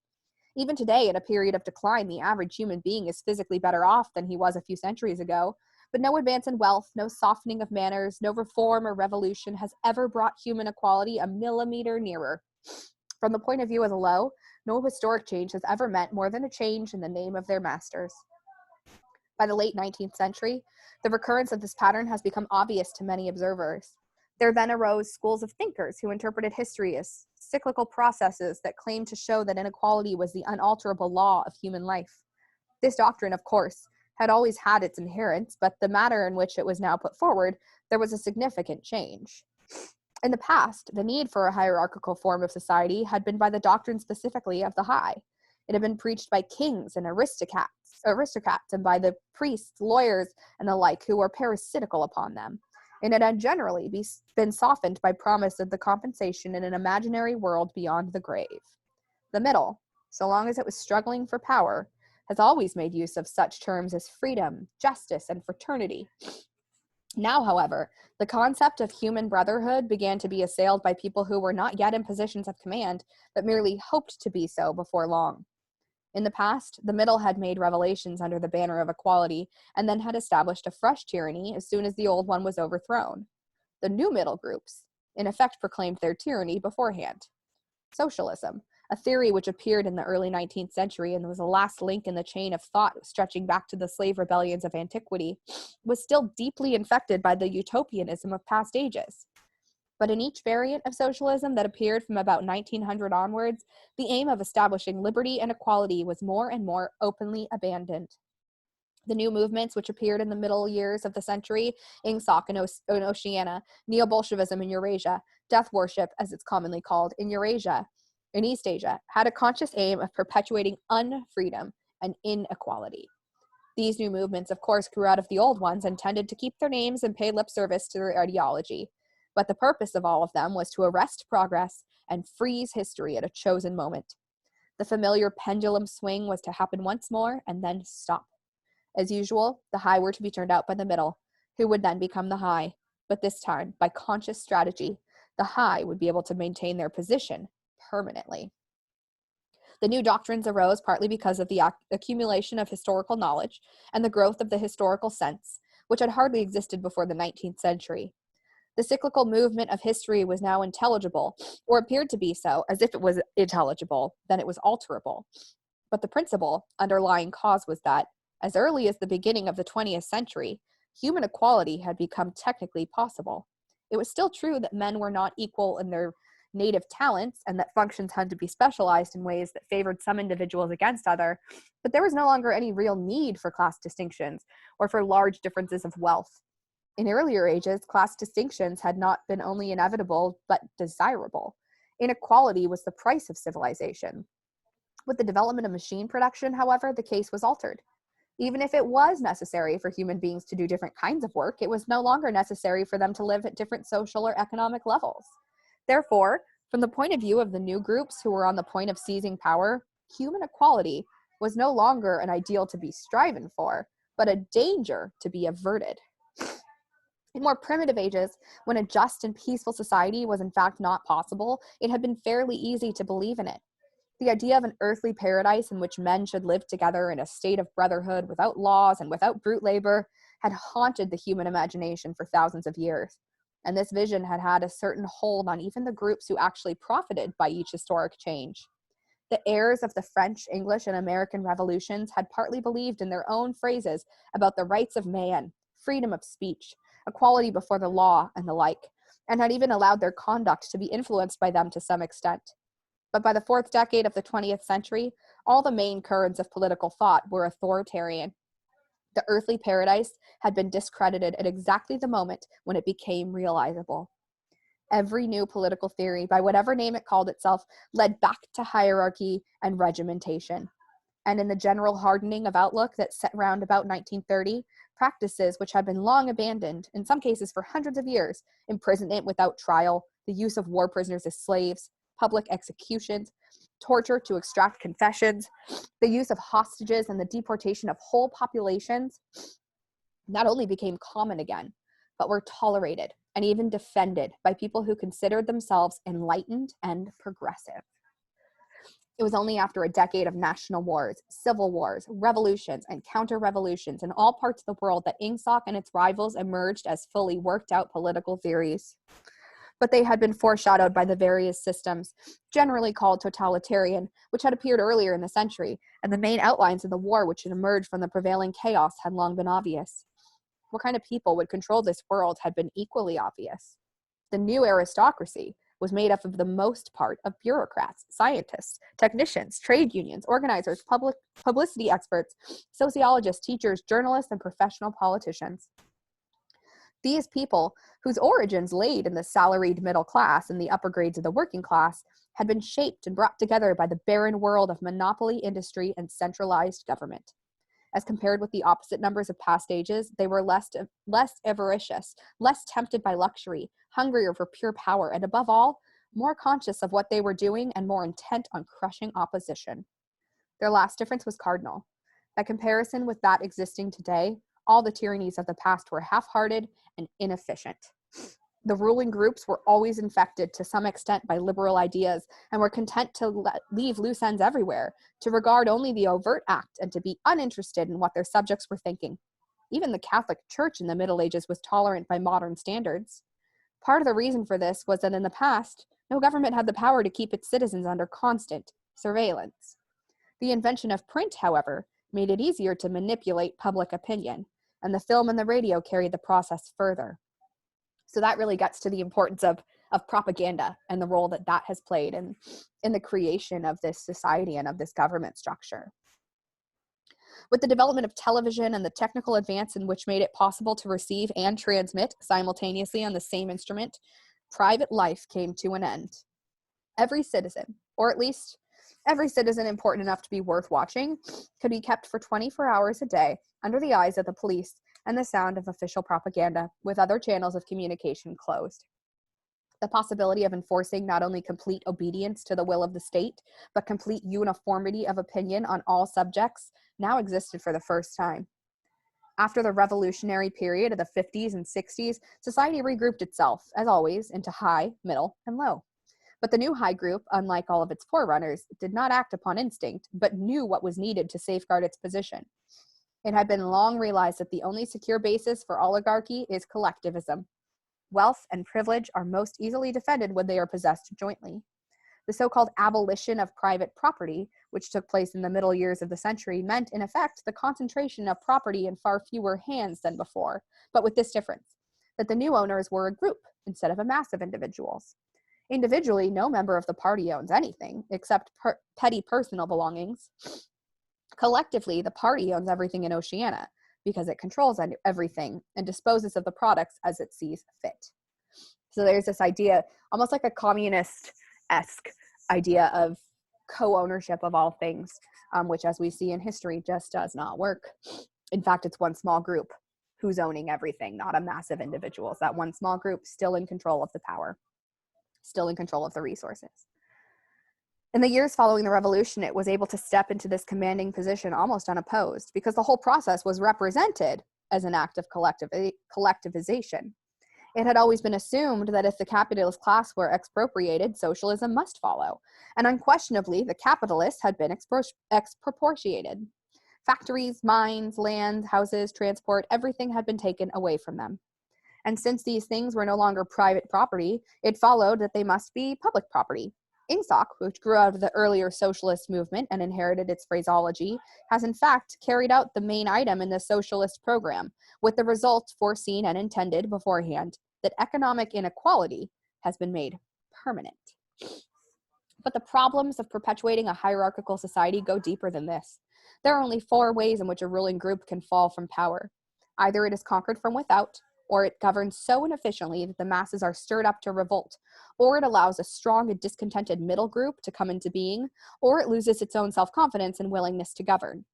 Even today, in a period of decline, the average human being is physically better off than he was a few centuries ago, but no advance in wealth, no softening of manners, no reform or revolution has ever brought human equality a millimeter nearer. From the point of view of the low, no historic change has ever meant more than a change in the name of their masters. By the late 19th century, the recurrence of this pattern has become obvious to many observers. There then arose schools of thinkers who interpreted history as cyclical processes that claimed to show that inequality was the unalterable law of human life. This doctrine, of course, had always had its adherents, but the manner in which it was now put forward, there was a significant change. In the past, the need for a hierarchical form of society had been by the doctrine specifically of the high. It had been preached by kings and aristocrats, and by the priests, lawyers, and the like who were parasitical upon them. And it had generally been softened by promise of the compensation in an imaginary world beyond the grave. The middle, so long as it was struggling for power, has always made use of such terms as freedom, justice, and fraternity. Now, however, the concept of human brotherhood began to be assailed by people who were not yet in positions of command, but merely hoped to be so before long. In the past, the middle had made revelations under the banner of equality, and then had established a fresh tyranny as soon as the old one was overthrown. The new middle groups, in effect, proclaimed their tyranny beforehand. Socialism, a theory which appeared in the early 19th century and was the last link in the chain of thought stretching back to the slave rebellions of antiquity, was still deeply infected by the utopianism of past ages. But in each variant of socialism that appeared from about 1900 onwards, the aim of establishing liberty and equality was more and more openly abandoned. The new movements, which appeared in the middle years of the century, Ingsoc in Oceania, Neo-Bolshevism in Eurasia, death worship, as it's commonly called, in Eurasia, in East Asia, had a conscious aim of perpetuating unfreedom and inequality. These new movements, of course, grew out of the old ones and tended to keep their names and pay lip service to their ideology. But the purpose of all of them was to arrest progress and freeze history at a chosen moment. The familiar pendulum swing was to happen once more and then stop. As usual, the high were to be turned out by the middle, who would then become the high. But this time, by conscious strategy, the high would be able to maintain their position permanently. The new doctrines arose partly because of the accumulation of historical knowledge and the growth of the historical sense, which had hardly existed before the 19th century. The cyclical movement of history was now intelligible, or appeared to be so, as if it was intelligible, then it was alterable. But the principal underlying cause was that, as early as the beginning of the 20th century, human equality had become technically possible. It was still true that men were not equal in their native talents and that functions had to be specialized in ways that favored some individuals against others, but there was no longer any real need for class distinctions or for large differences of wealth. In earlier ages, class distinctions had not been only inevitable, but desirable. Inequality was the price of civilization. With the development of machine production, however, the case was altered. Even if it was necessary for human beings to do different kinds of work, it was no longer necessary for them to live at different social or economic levels. Therefore, from the point of view of the new groups who were on the point of seizing power, human equality was no longer an ideal to be striven for, but a danger to be averted. In more primitive ages, when a just and peaceful society was in fact not possible, it had been fairly easy to believe in it. The idea of an earthly paradise in which men should live together in a state of brotherhood without laws and without brute labor had haunted the human imagination for thousands of years. And this vision had had a certain hold on even the groups who actually profited by each historic change. The heirs of the French, English, and American revolutions had partly believed in their own phrases about the rights of man, freedom of speech, equality before the law, and the like, and had even allowed their conduct to be influenced by them to some extent. But by the fourth decade of the 20th century, all the main currents of political thought were authoritarian. The earthly paradise had been discredited at exactly the moment when it became realizable. Every new political theory, by whatever name it called itself, led back to hierarchy and regimentation. And in the general hardening of outlook that set round about 1930, practices which had been long abandoned, in some cases for hundreds of years, imprisonment without trial, the use of war prisoners as slaves, public executions, torture to extract confessions, the use of hostages, and the deportation of whole populations, not only became common again, but were tolerated and even defended by people who considered themselves enlightened and progressive. It was only after a decade of national wars, civil wars, revolutions, and counter-revolutions in all parts of the world that Ingsoc and its rivals emerged as fully worked-out political theories. But they had been foreshadowed by the various systems, generally called totalitarian, which had appeared earlier in the century, and the main outlines of the war which had emerged from the prevailing chaos had long been obvious. What kind of people would control this world had been equally obvious. The new aristocracy was made up of the most part of bureaucrats, scientists, technicians, trade unions, organizers, publicity experts, sociologists, teachers, journalists, and professional politicians. These people, whose origins laid in the salaried middle class and the upper grades of the working class, had been shaped and brought together by the barren world of monopoly industry and centralized government. As compared with the opposite numbers of past ages, they were less avaricious, less tempted by luxury, hungrier for pure power, and above all, more conscious of what they were doing and more intent on crushing opposition. Their last difference was cardinal. By comparison with that existing today, all the tyrannies of the past were half-hearted and inefficient. The ruling groups were always infected to some extent by liberal ideas and were content to leave loose ends everywhere, to regard only the overt act and to be uninterested in what their subjects were thinking. Even the Catholic Church in the Middle Ages was tolerant by modern standards. Part of the reason for this was that in the past, no government had the power to keep its citizens under constant surveillance. The invention of print, however, made it easier to manipulate public opinion, and the film and the radio carried the process further. So that really gets to the importance of propaganda and the role that that has played in the creation of this society and of this government structure. With the development of television and the technical advance in which made it possible to receive and transmit simultaneously on the same instrument, private life came to an end. Every citizen, or at least every citizen important enough to be worth watching, could be kept for 24 hours a day under the eyes of the police and the sound of official propaganda, with other channels of communication closed. The possibility of enforcing not only complete obedience to the will of the state, but complete uniformity of opinion on all subjects now existed for the first time. After the revolutionary period of the 50s and 60s, society regrouped itself, as always, into high, middle, and low. But the new high group, unlike all of its forerunners, did not act upon instinct, but knew what was needed to safeguard its position. It had been long realized that the only secure basis for oligarchy is collectivism. Wealth and privilege are most easily defended when they are possessed jointly. The so-called abolition of private property, which took place in the middle years of the century, meant, in effect, the concentration of property in far fewer hands than before, but with this difference, that the new owners were a group instead of a mass of individuals. Individually, no member of the party owns anything, except petty personal belongings. Collectively, the party owns everything in Oceania, because it controls everything and disposes of the products as it sees fit. So there's this idea, almost like a communist-esque idea of co-ownership of all things, which, as we see in history, just does not work. In fact, it's one small group who's owning everything, not a massive individuals. That one small group still in control of the power, still in control of the resources. In the years following the revolution, it was able to step into this commanding position almost unopposed, because the whole process was represented as an act of collectivization. It had always been assumed that if the capitalist class were expropriated, socialism must follow, and unquestionably, the capitalists had been expropriated. Factories, mines, land, houses, transport, everything had been taken away from them. And since these things were no longer private property, it followed that they must be public property. INSOC, which grew out of the earlier socialist movement and inherited its phraseology, has in fact carried out the main item in the socialist program, with the result foreseen and intended beforehand, that economic inequality has been made permanent. But the problems of perpetuating a hierarchical society go deeper than this. There are only 4 ways in which a ruling group can fall from power. Either it is conquered from without, or it governs so inefficiently that the masses are stirred up to revolt, or it allows a strong and discontented middle group to come into being, or it loses its own self-confidence and willingness to govern.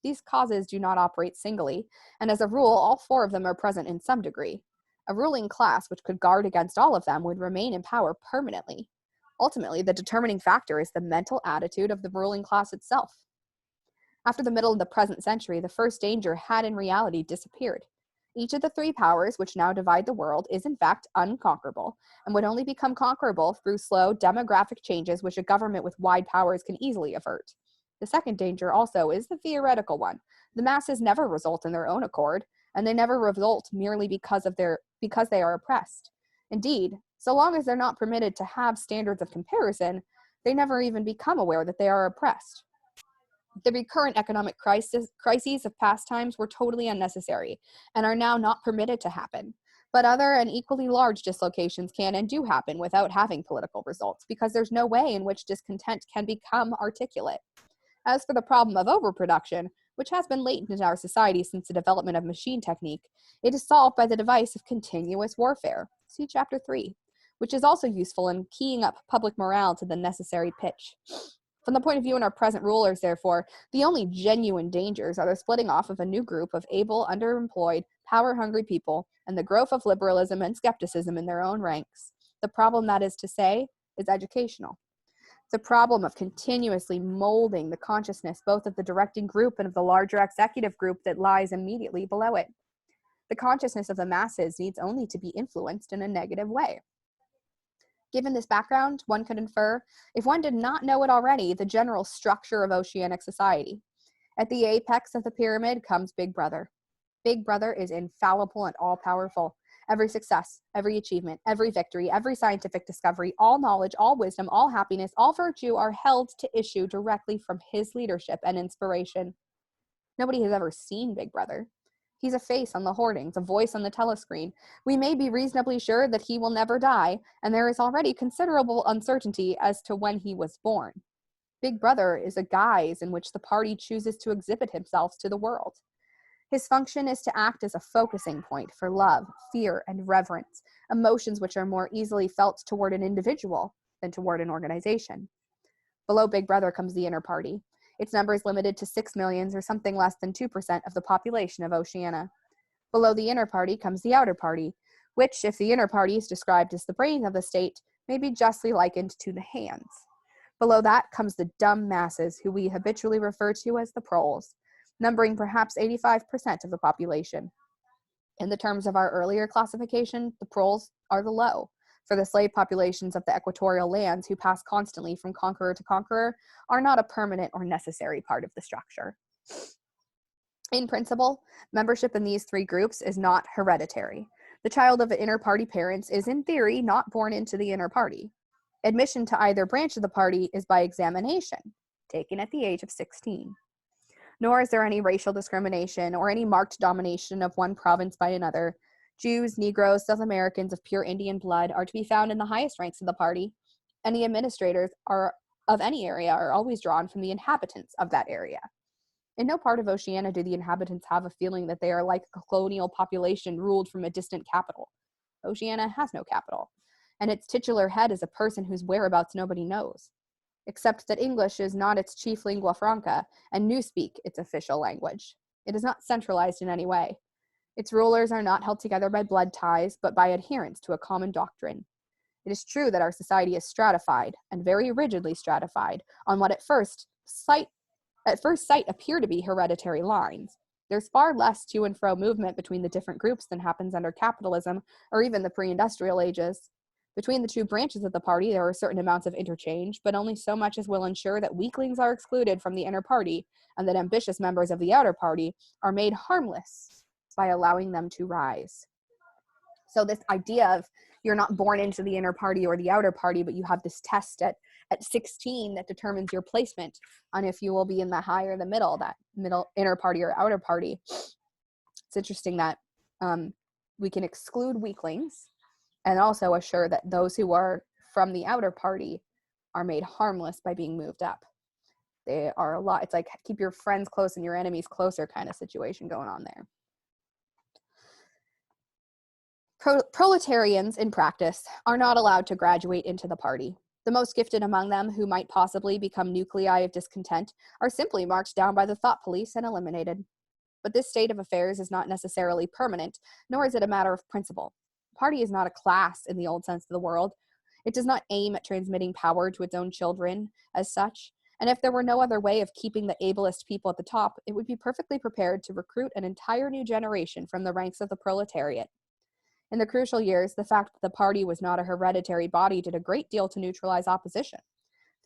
These causes do not operate singly, and as a rule, all 4 of them are present in some degree. A ruling class which could guard against all of them would remain in power permanently. Ultimately, the determining factor is the mental attitude of the ruling class itself. After the middle of the present century, the first danger had in reality disappeared. Each of the 3 powers which now divide the world is in fact unconquerable, and would only become conquerable through slow demographic changes which a government with wide powers can easily avert. The second danger also is the theoretical one. The masses never result in their own accord, and they never revolt merely because they are oppressed. Indeed, so long as they're not permitted to have standards of comparison, they never even become aware that they are oppressed. The recurrent economic crises of past times were totally unnecessary and are now not permitted to happen. But other and equally large dislocations can and do happen without having political results, because there's no way in which discontent can become articulate. As for the problem of overproduction, which has been latent in our society since the development of machine technique, it is solved by the device of continuous warfare. See Chapter 3, which is also useful in keying up public morale to the necessary pitch. From the point of view of our present rulers, therefore, the only genuine dangers are the splitting off of a new group of able, underemployed, power-hungry people, and the growth of liberalism and skepticism in their own ranks. The problem, that is to say, is educational. It's a problem of continuously molding the consciousness both of the directing group and of the larger executive group that lies immediately below it. The consciousness of the masses needs only to be influenced in a negative way. Given this background, one could infer, if one did not know it already, the general structure of oceanic society. At the apex of the pyramid comes Big Brother. Big Brother is infallible and all-powerful. Every success, every achievement, every victory, every scientific discovery, all knowledge, all wisdom, all happiness, all virtue are held to issue directly from his leadership and inspiration. Nobody has ever seen Big Brother. He's a face on the hoardings, a voice on the telescreen. We may be reasonably sure that he will never die, and there is already considerable uncertainty as to when he was born. Big Brother is a guise in which the party chooses to exhibit himself to the world. His function is to act as a focusing point for love, fear, and reverence, emotions which are more easily felt toward an individual than toward an organization. Below Big Brother comes the inner party. Its number is limited to 6 million or something less than 2% of the population of Oceania. Below the inner party comes the outer party, which, if the inner party is described as the brain of the state, may be justly likened to the hands. Below that comes the dumb masses, who we habitually refer to as the proles, numbering perhaps 85% of the population. In the terms of our earlier classification, the proles are the low, for the slave populations of the equatorial lands who pass constantly from conqueror to conqueror are not a permanent or necessary part of the structure. In principle, membership in these three groups is not hereditary. The child of inner party parents is, in theory, not born into the inner party. Admission to either branch of the party is by examination, taken at the age of 16. Nor is there any racial discrimination or any marked domination of one province by another. Jews, Negroes, South Americans of pure Indian blood are to be found in the highest ranks of the party, and the administrators of any area are always drawn from the inhabitants of that area. In no part of Oceania do the inhabitants have a feeling that they are like a colonial population ruled from a distant capital. Oceania has no capital, and its titular head is a person whose whereabouts nobody knows, except that English is not its chief lingua franca, and Newspeak its official language. It is not centralized in any way. Its rulers are not held together by blood ties, but by adherence to a common doctrine. It is true that our society is stratified, and very rigidly stratified, on what at first sight appear to be hereditary lines. There's far less to and fro movement between the different groups than happens under capitalism, or even the pre-industrial ages. Between the two branches of the party, there are certain amounts of interchange, but only so much as will ensure that weaklings are excluded from the inner party, and that ambitious members of the outer party are made harmless by allowing them to rise. So this idea of you're not born into the inner party or the outer party, but you have this test at 16 that determines your placement on if you will be in the high or the middle, that middle inner party or outer party. It's interesting that we can exclude weaklings and also assure that those who are from the outer party are made harmless by being moved up. They are a lot, it's like keep your friends close and your enemies closer kind of situation going on there. Proletarians, in practice, are not allowed to graduate into the party. The most gifted among them, who might possibly become nuclei of discontent, are simply marked down by the thought police and eliminated. But this state of affairs is not necessarily permanent, nor is it a matter of principle. The party is not a class in the old sense of the word. It does not aim at transmitting power to its own children as such, and if there were no other way of keeping the ablest people at the top, it would be perfectly prepared to recruit an entire new generation from the ranks of the proletariat. In the crucial years, the fact that the party was not a hereditary body did a great deal to neutralize opposition.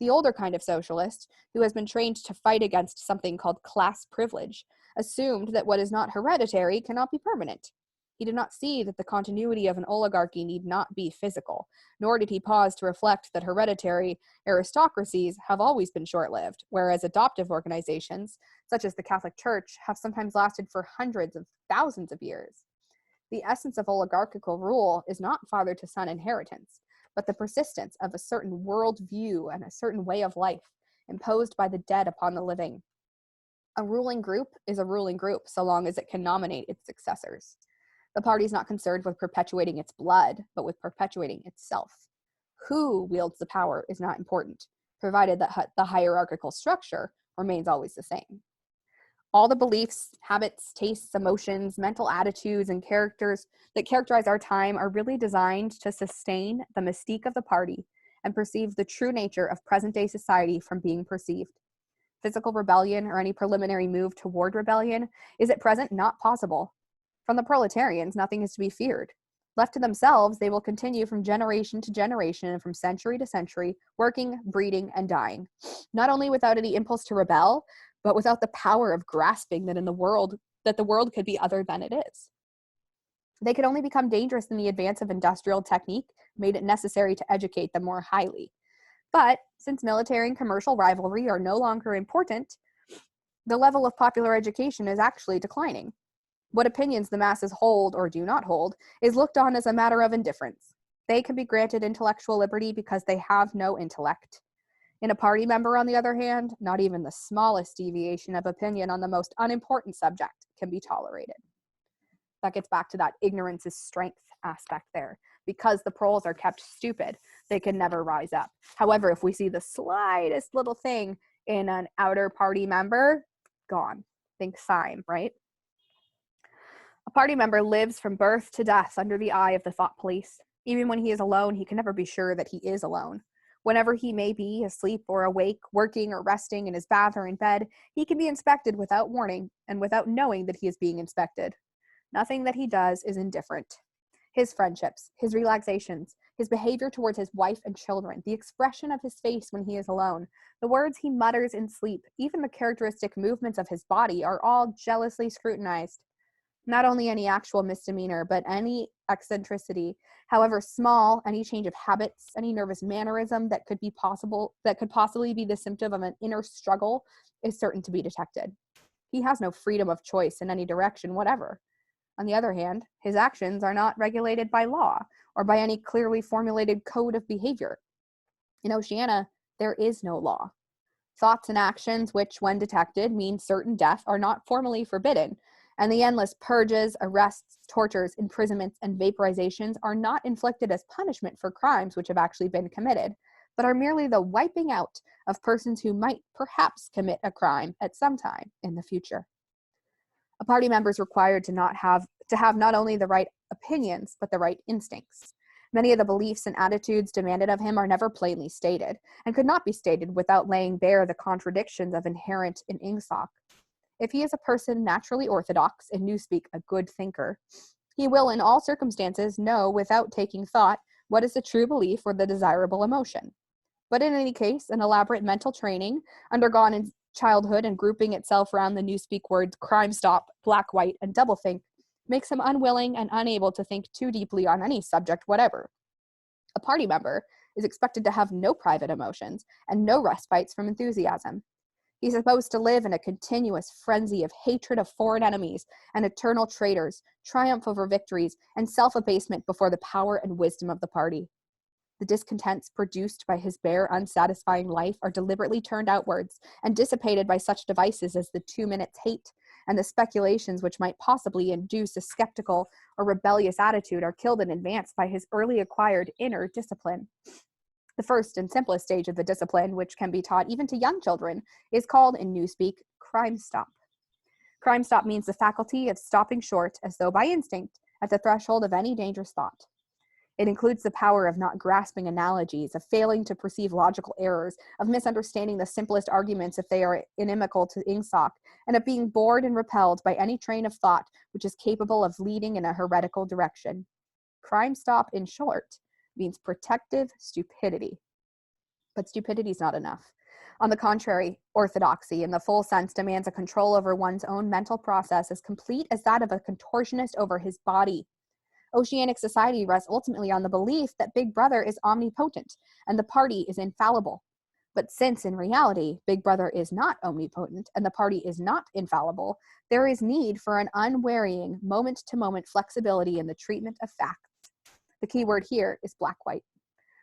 The older kind of socialist, who has been trained to fight against something called class privilege, assumed that what is not hereditary cannot be permanent. He did not see that the continuity of an oligarchy need not be physical, nor did he pause to reflect that hereditary aristocracies have always been short-lived, whereas adoptive organizations, such as the Catholic Church, have sometimes lasted for hundreds of thousands of years. The essence of oligarchical rule is not father-to-son inheritance, but the persistence of a certain world-view and a certain way of life imposed by the dead upon the living. A ruling group is a ruling group so long as it can nominate its successors. The party is not concerned with perpetuating its blood, but with perpetuating itself. Who wields the power is not important, provided that the hierarchical structure remains always the same. All the beliefs, habits, tastes, emotions, mental attitudes, and characters that characterize our time are really designed to sustain the mystique of the party and perceive the true nature of present-day society from being perceived. Physical rebellion or any preliminary move toward rebellion is at present not possible. From the proletarians, nothing is to be feared. Left to themselves, they will continue from generation to generation and from century to century, working, breeding, and dying, not only without any impulse to rebel, but without the power of grasping that the world could be other than it is. They could only become dangerous in the advance of industrial technique made it necessary to educate them more highly. But since military and commercial rivalry are no longer important, the level of popular education is actually declining. What opinions the masses hold or do not hold is looked on as a matter of indifference. They can be granted intellectual liberty because they have no intellect. In a party member, on the other hand, not even the smallest deviation of opinion on the most unimportant subject can be tolerated. That gets back to that ignorance is strength aspect there. Because the proles are kept stupid, they can never rise up. However, if we see the slightest little thing in an outer party member, gone. Think Syme, right? A party member lives from birth to death under the eye of the thought police. Even when he is alone, he can never be sure that he is alone. Whenever he may be asleep or awake, working or resting in his bath or in bed, he can be inspected without warning and without knowing that he is being inspected. Nothing that he does is indifferent. His friendships, his relaxations, his behavior towards his wife and children, the expression of his face when he is alone, the words he mutters in sleep, even the characteristic movements of his body are all jealously scrutinized. Not only any actual misdemeanor, but any eccentricity, however small, any change of habits, any nervous mannerism that could possibly be the symptom of an inner struggle is certain to be detected. He has no freedom of choice in any direction whatever. On the other hand, his actions are not regulated by law or by any clearly formulated code of behavior. In Oceania, there is no law. Thoughts and actions which, when detected, mean certain death are not formally forbidden, and the endless purges, arrests, tortures, imprisonments, and vaporizations are not inflicted as punishment for crimes which have actually been committed, but are merely the wiping out of persons who might perhaps commit a crime at some time in the future. A party member is required to have not only the right opinions, but the right instincts. Many of the beliefs and attitudes demanded of him are never plainly stated, and could not be stated without laying bare the contradictions of inherent in Ingsoc. If he is a person naturally orthodox, in Newspeak a good thinker, he will in all circumstances know without taking thought what is the true belief or the desirable emotion. But in any case, an elaborate mental training, undergone in childhood and grouping itself around the Newspeak words crime stop, black, white, and doublethink, makes him unwilling and unable to think too deeply on any subject whatever. A party member is expected to have no private emotions and no respites from enthusiasm. He's supposed to live in a continuous frenzy of hatred of foreign enemies and eternal traitors, triumph over victories, and self-abasement before the power and wisdom of the party. The discontents produced by his bare, unsatisfying life are deliberately turned outwards and dissipated by such devices as the 2 minutes hate, and the speculations which might possibly induce a skeptical or rebellious attitude are killed in advance by his early acquired inner discipline. The first and simplest stage of the discipline, which can be taught even to young children, is called in Newspeak crime stop. Crime stop means the faculty of stopping short, as though by instinct, at the threshold of any dangerous thought. It includes the power of not grasping analogies, of failing to perceive logical errors, of misunderstanding the simplest arguments if they are inimical to Ingsoc, and of being bored and repelled by any train of thought which is capable of leading in a heretical direction. Crime stop, in short, means protective stupidity. But stupidity is not enough. On the contrary, orthodoxy in the full sense demands a control over one's own mental process as complete as that of a contortionist over his body. Oceanic society rests ultimately on the belief that Big Brother is omnipotent and the party is infallible. But since in reality, Big Brother is not omnipotent and the party is not infallible, there is need for an unvarying moment-to-moment flexibility in the treatment of facts. The key word here is black-white.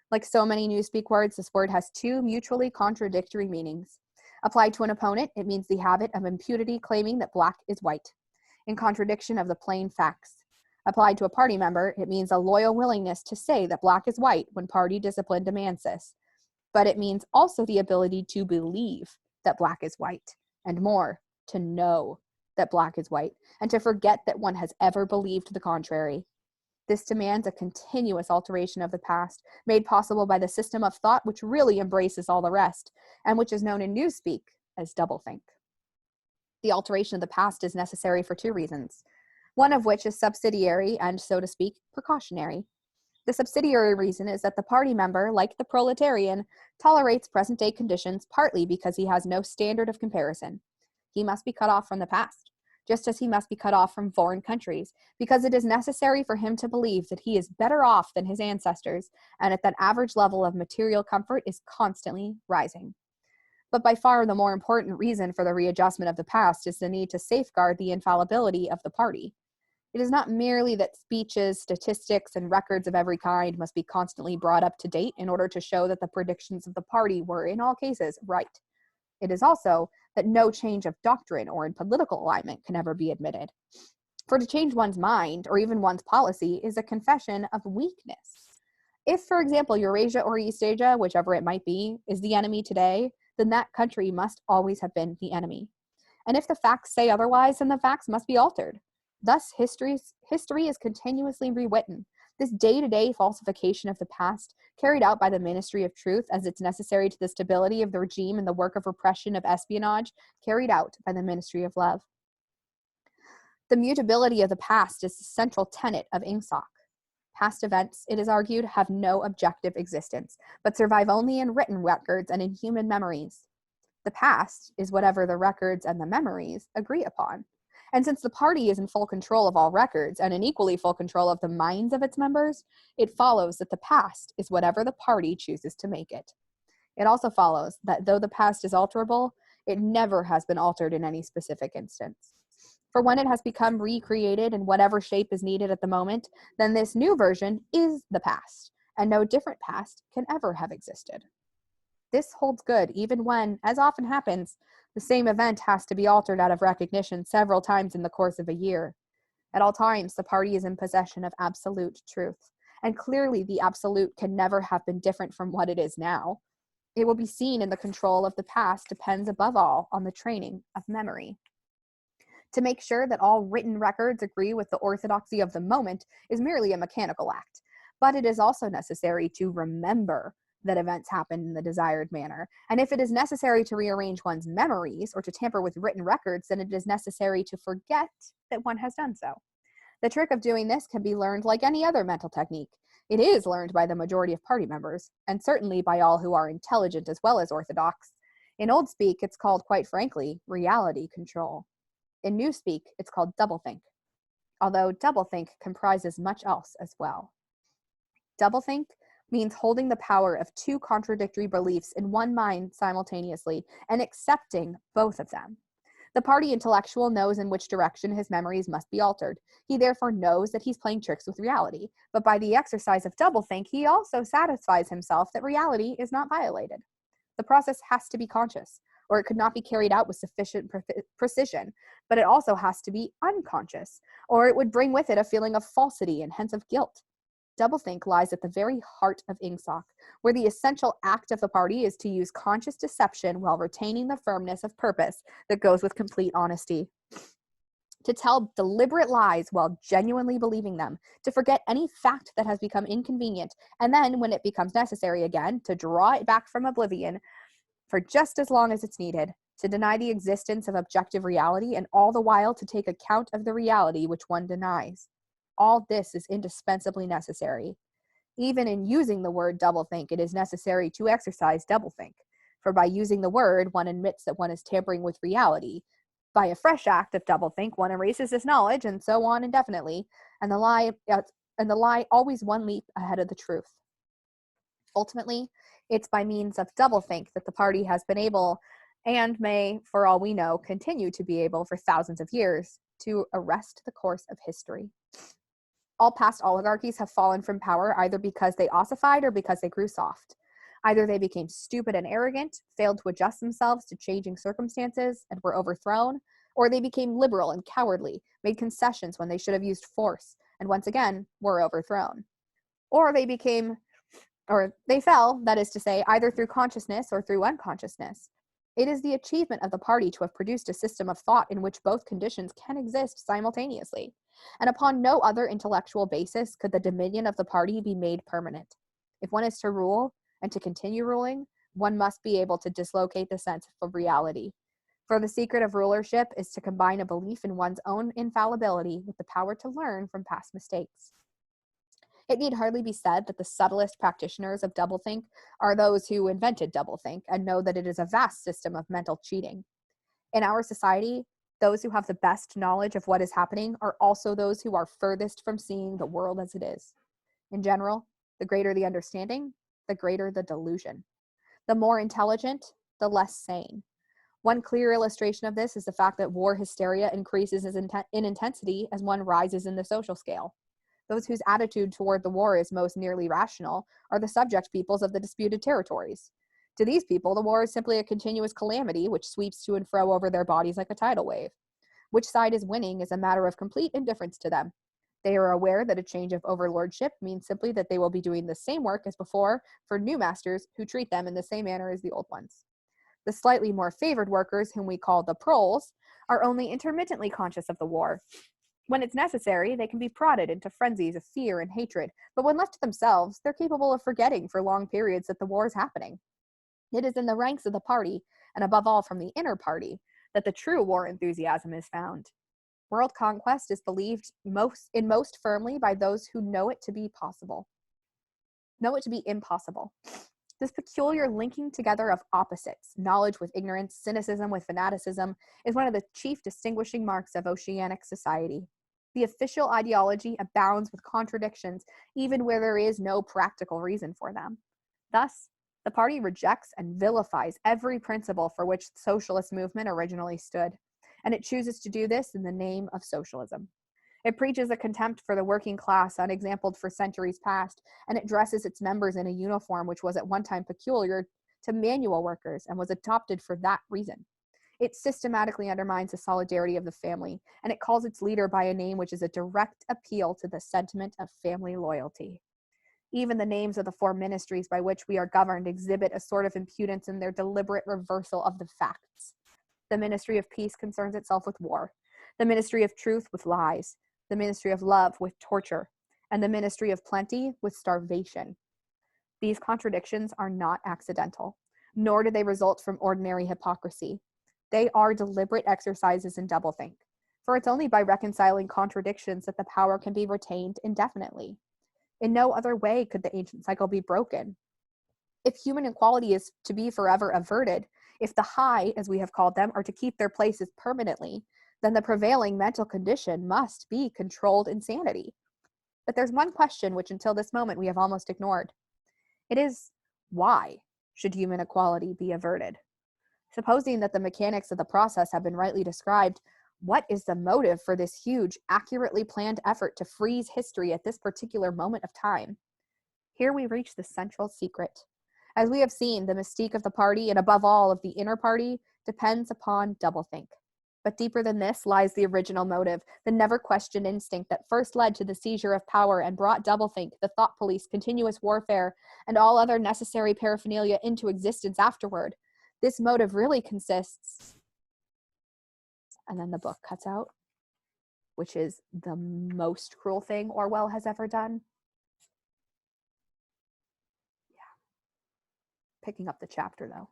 Like so many Newspeak words, this word has two mutually contradictory meanings. Applied to an opponent, it means the habit of impunity claiming that black is white, in contradiction of the plain facts. Applied to a party member, it means a loyal willingness to say that black is white when party discipline demands this. But it means also the ability to believe that black is white, and more, to know that black is white, and to forget that one has ever believed the contrary. This demands a continuous alteration of the past, made possible by the system of thought which really embraces all the rest, and which is known in Newspeak as doublethink. The alteration of the past is necessary for two reasons, one of which is subsidiary and, so to speak, precautionary. The subsidiary reason is that the party member, like the proletarian, tolerates present-day conditions partly because he has no standard of comparison. He must be cut off from the past, just as he must be cut off from foreign countries, because it is necessary for him to believe that he is better off than his ancestors, and at that average level of material comfort is constantly rising. But by far the more important reason for the readjustment of the past is the need to safeguard the infallibility of the party. It is not merely that speeches, statistics, and records of every kind must be constantly brought up to date in order to show that the predictions of the party were, in all cases, right. It is also that no change of doctrine or in political alignment can ever be admitted. For to change one's mind, or even one's policy, is a confession of weakness. If, for example, Eurasia or Eastasia, whichever it might be, is the enemy today, then that country must always have been the enemy. And if the facts say otherwise, then the facts must be altered. Thus, history is continuously rewritten. This day-to-day falsification of the past, carried out by the Ministry of Truth as it's necessary to the stability of the regime and the work of repression of espionage, carried out by the Ministry of Love. The mutability of the past is the central tenet of INGSOC. Past events, it is argued, have no objective existence, but survive only in written records and in human memories. The past is whatever the records and the memories agree upon. And since the party is in full control of all records and in equally full control of the minds of its members, it follows that the past is whatever the party chooses to make it. It also follows that though the past is alterable, it never has been altered in any specific instance. For when it has become recreated in whatever shape is needed at the moment, then this new version is the past, and no different past can ever have existed. This holds good even when, as often happens, the same event has to be altered out of recognition several times in the course of a year. At all times, the party is in possession of absolute truth, and clearly the absolute can never have been different from what it is now. It will be seen in the control of the past depends above all on the training of memory. To make sure that all written records agree with the orthodoxy of the moment is merely a mechanical act, but it is also necessary to remember that events happened in the desired manner. And if it is necessary to rearrange one's memories or to tamper with written records, then it is necessary to forget that one has done so. The trick of doing this can be learned like any other mental technique. It is learned by the majority of party members, and certainly by all who are intelligent as well as orthodox. In old speak, it's called, quite frankly, reality control. In new speak, it's called doublethink, although doublethink comprises much else as well. Doublethink means holding the power of two contradictory beliefs in one mind simultaneously and accepting both of them. The party intellectual knows in which direction his memories must be altered. He therefore knows that he's playing tricks with reality, but by the exercise of doublethink, he also satisfies himself that reality is not violated. The process has to be conscious, or it could not be carried out with sufficient precision, but it also has to be unconscious, or it would bring with it a feeling of falsity and hence of guilt. Doublethink lies at the very heart of INGSOC, where the essential act of the party is to use conscious deception while retaining the firmness of purpose that goes with complete honesty. To tell deliberate lies while genuinely believing them, to forget any fact that has become inconvenient, and then, when it becomes necessary again, to draw it back from oblivion for just as long as it's needed, to deny the existence of objective reality, and all the while to take account of the reality which one denies. All this is indispensably necessary. Even in using the word doublethink, it is necessary to exercise doublethink, for by using the word, one admits that one is tampering with reality. By a fresh act of doublethink, one erases this knowledge, and so on indefinitely, and the lie always one leap ahead of the truth. Ultimately, it's by means of doublethink that the party has been able, and may, for all we know, continue to be able for thousands of years, to arrest the course of history. All past oligarchies have fallen from power either because they ossified or because they grew soft. Either they became stupid and arrogant, failed to adjust themselves to changing circumstances, and were overthrown, or they became liberal and cowardly, made concessions when they should have used force, and once again were overthrown. Or they fell, that is to say, either through consciousness or through unconsciousness. It is the achievement of the party to have produced a system of thought in which both conditions can exist simultaneously, and upon no other intellectual basis could the dominion of the party be made permanent. If one is to rule, and to continue ruling, one must be able to dislocate the sense of reality. For the secret of rulership is to combine a belief in one's own infallibility with the power to learn from past mistakes. It need hardly be said that the subtlest practitioners of doublethink are those who invented doublethink and know that it is a vast system of mental cheating. In our society, those who have the best knowledge of what is happening are also those who are furthest from seeing the world as it is. In general, the greater the understanding, the greater the delusion. The more intelligent, the less sane. One clear illustration of this is the fact that war hysteria increases in intensity as one rises in the social scale. Those whose attitude toward the war is most nearly rational are the subject peoples of the disputed territories. To these people, the war is simply a continuous calamity which sweeps to and fro over their bodies like a tidal wave. Which side is winning is a matter of complete indifference to them. They are aware that a change of overlordship means simply that they will be doing the same work as before for new masters who treat them in the same manner as the old ones. The slightly more favored workers, whom we call the proles, are only intermittently conscious of the war. When it's necessary, they can be prodded into frenzies of fear and hatred, but when left to themselves, they're capable of forgetting for long periods that the war is happening. It is in the ranks of the party, and above all from the inner party, that the true war enthusiasm is found. World conquest is believed most firmly by those who know it to be impossible. This peculiar linking together of opposites, knowledge with ignorance, cynicism with fanaticism, is one of the chief distinguishing marks of oceanic society. The official ideology abounds with contradictions, even where there is no practical reason for them. Thus, the party rejects and vilifies every principle for which the socialist movement originally stood, and it chooses to do this in the name of socialism. It preaches a contempt for the working class unexampled for centuries past, and it dresses its members in a uniform which was at one time peculiar to manual workers and was adopted for that reason. It systematically undermines the solidarity of the family, and it calls its leader by a name which is a direct appeal to the sentiment of family loyalty. Even the names of the four ministries by which we are governed exhibit a sort of impudence in their deliberate reversal of the facts. The Ministry of Peace concerns itself with war, the Ministry of Truth with lies, the Ministry of Love with torture, and the Ministry of Plenty with starvation. These contradictions are not accidental, nor do they result from ordinary hypocrisy. They are deliberate exercises in doublethink, for it's only by reconciling contradictions that the power can be retained indefinitely. In no other way could the ancient cycle be broken. If human equality is to be forever averted, if the high, as we have called them, are to keep their places permanently, then the prevailing mental condition must be controlled insanity. But there's one question which until this moment we have almost ignored. It is, why should human equality be averted? Supposing that the mechanics of the process have been rightly described, what is the motive for this huge, accurately planned effort to freeze history at this particular moment of time? Here we reach the central secret. As we have seen, the mystique of the party, and above all of the inner party, depends upon doublethink. But deeper than this lies the original motive, the never-questioned instinct that first led to the seizure of power and brought doublethink, the thought police, continuous warfare, and all other necessary paraphernalia into existence afterward. This motive really consists, and then the book cuts out, which is the most cruel thing Orwell has ever done. Picking up the chapter, though.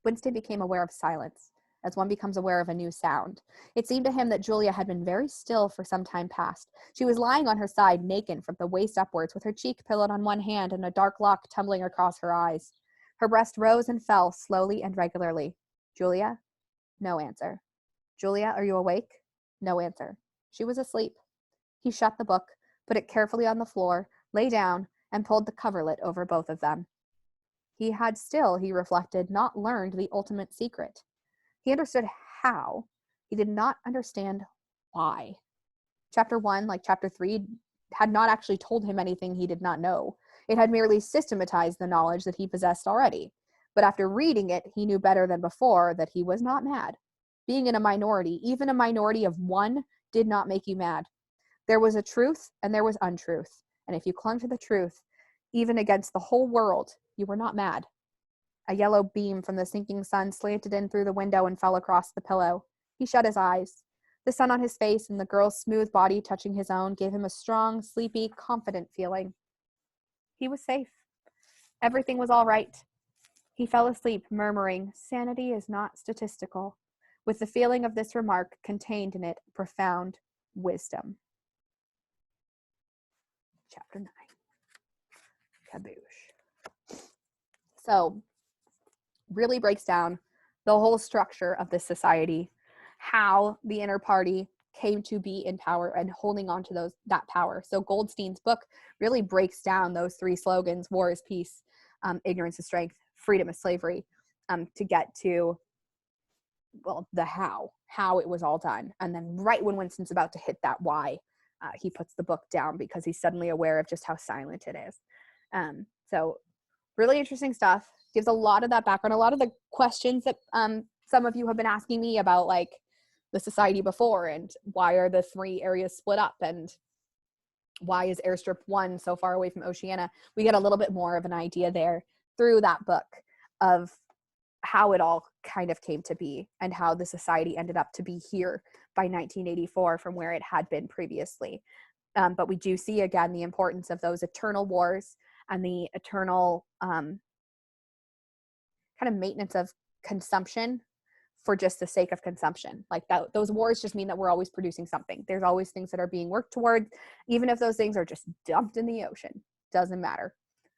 Winston became aware of silence, as one becomes aware of a new sound. It seemed to him that Julia had been very still for some time past. She was lying on her side, naked from the waist upwards, with her cheek pillowed on one hand and a dark lock tumbling across her eyes. Her breast rose and fell slowly and regularly. Julia? No answer. Julia, are you awake? No answer. She was asleep. He shut the book, put it carefully on the floor, lay down, and pulled the coverlet over both of them. He had still, he reflected, not learned the ultimate secret. He understood how. He did not understand why. Chapter 1, like Chapter 3, had not actually told him anything he did not know. It had merely systematized the knowledge that he possessed already. But after reading it, he knew better than before that he was not mad. Being in a minority, even a minority of one, did not make you mad. There was a truth and there was untruth. And if you clung to the truth, even against the whole world, you were not mad. A yellow beam from the sinking sun slanted in through the window and fell across the pillow. He shut his eyes. The sun on his face and the girl's smooth body touching his own gave him a strong, sleepy, confident feeling. He was safe. Everything was all right. He fell asleep, murmuring, "Sanity is not statistical," with the feeling of this remark contained in it profound wisdom. Chapter 9. Kaboosh. So, really breaks down the whole structure of this society, how the inner party came to be in power and holding on to that power. So Goldstein's book really breaks down those three slogans: war is peace, ignorance is strength, freedom is slavery, to get to well, the how it was all done. And then right when Winston's about to hit that why, he puts the book down because he's suddenly aware of just how silent it is. So really interesting stuff. Gives a lot of that background, a lot of the questions that some of you have been asking me about, like the society before, and why are the 3 areas split up, and why is airstrip 1 so far away from Oceania. We get a little bit more of an idea there through that book of how it all kind of came to be and how the society ended up to be here by 1984 from where it had been previously. But we do see again the importance of those eternal wars and the eternal kind of maintenance of consumption for just the sake of consumption. Like that, those wars just mean that we're always producing something. There's always things that are being worked towards, even if those things are just dumped in the ocean. Doesn't matter.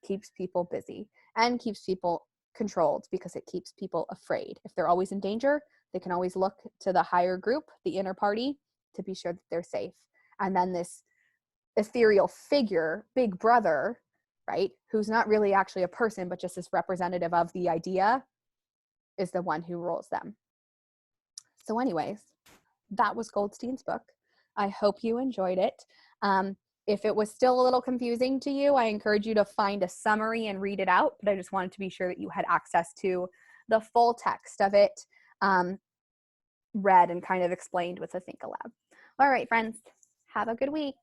Keeps people busy and keeps people controlled because it keeps people afraid. If they're always in danger, they can always look to the higher group, the inner party, to be sure that they're safe. And then this ethereal figure, Big Brother, right, who's not really actually a person, but just this representative of the idea, is the one who rules them. So anyways, that was Goldstein's book. I hope you enjoyed it. If it was still a little confusing to you, I encourage you to find a summary and read it out, but I just wanted to be sure that you had access to the full text of it, read and kind of explained with a Think Aloud. All right, friends, have a good week.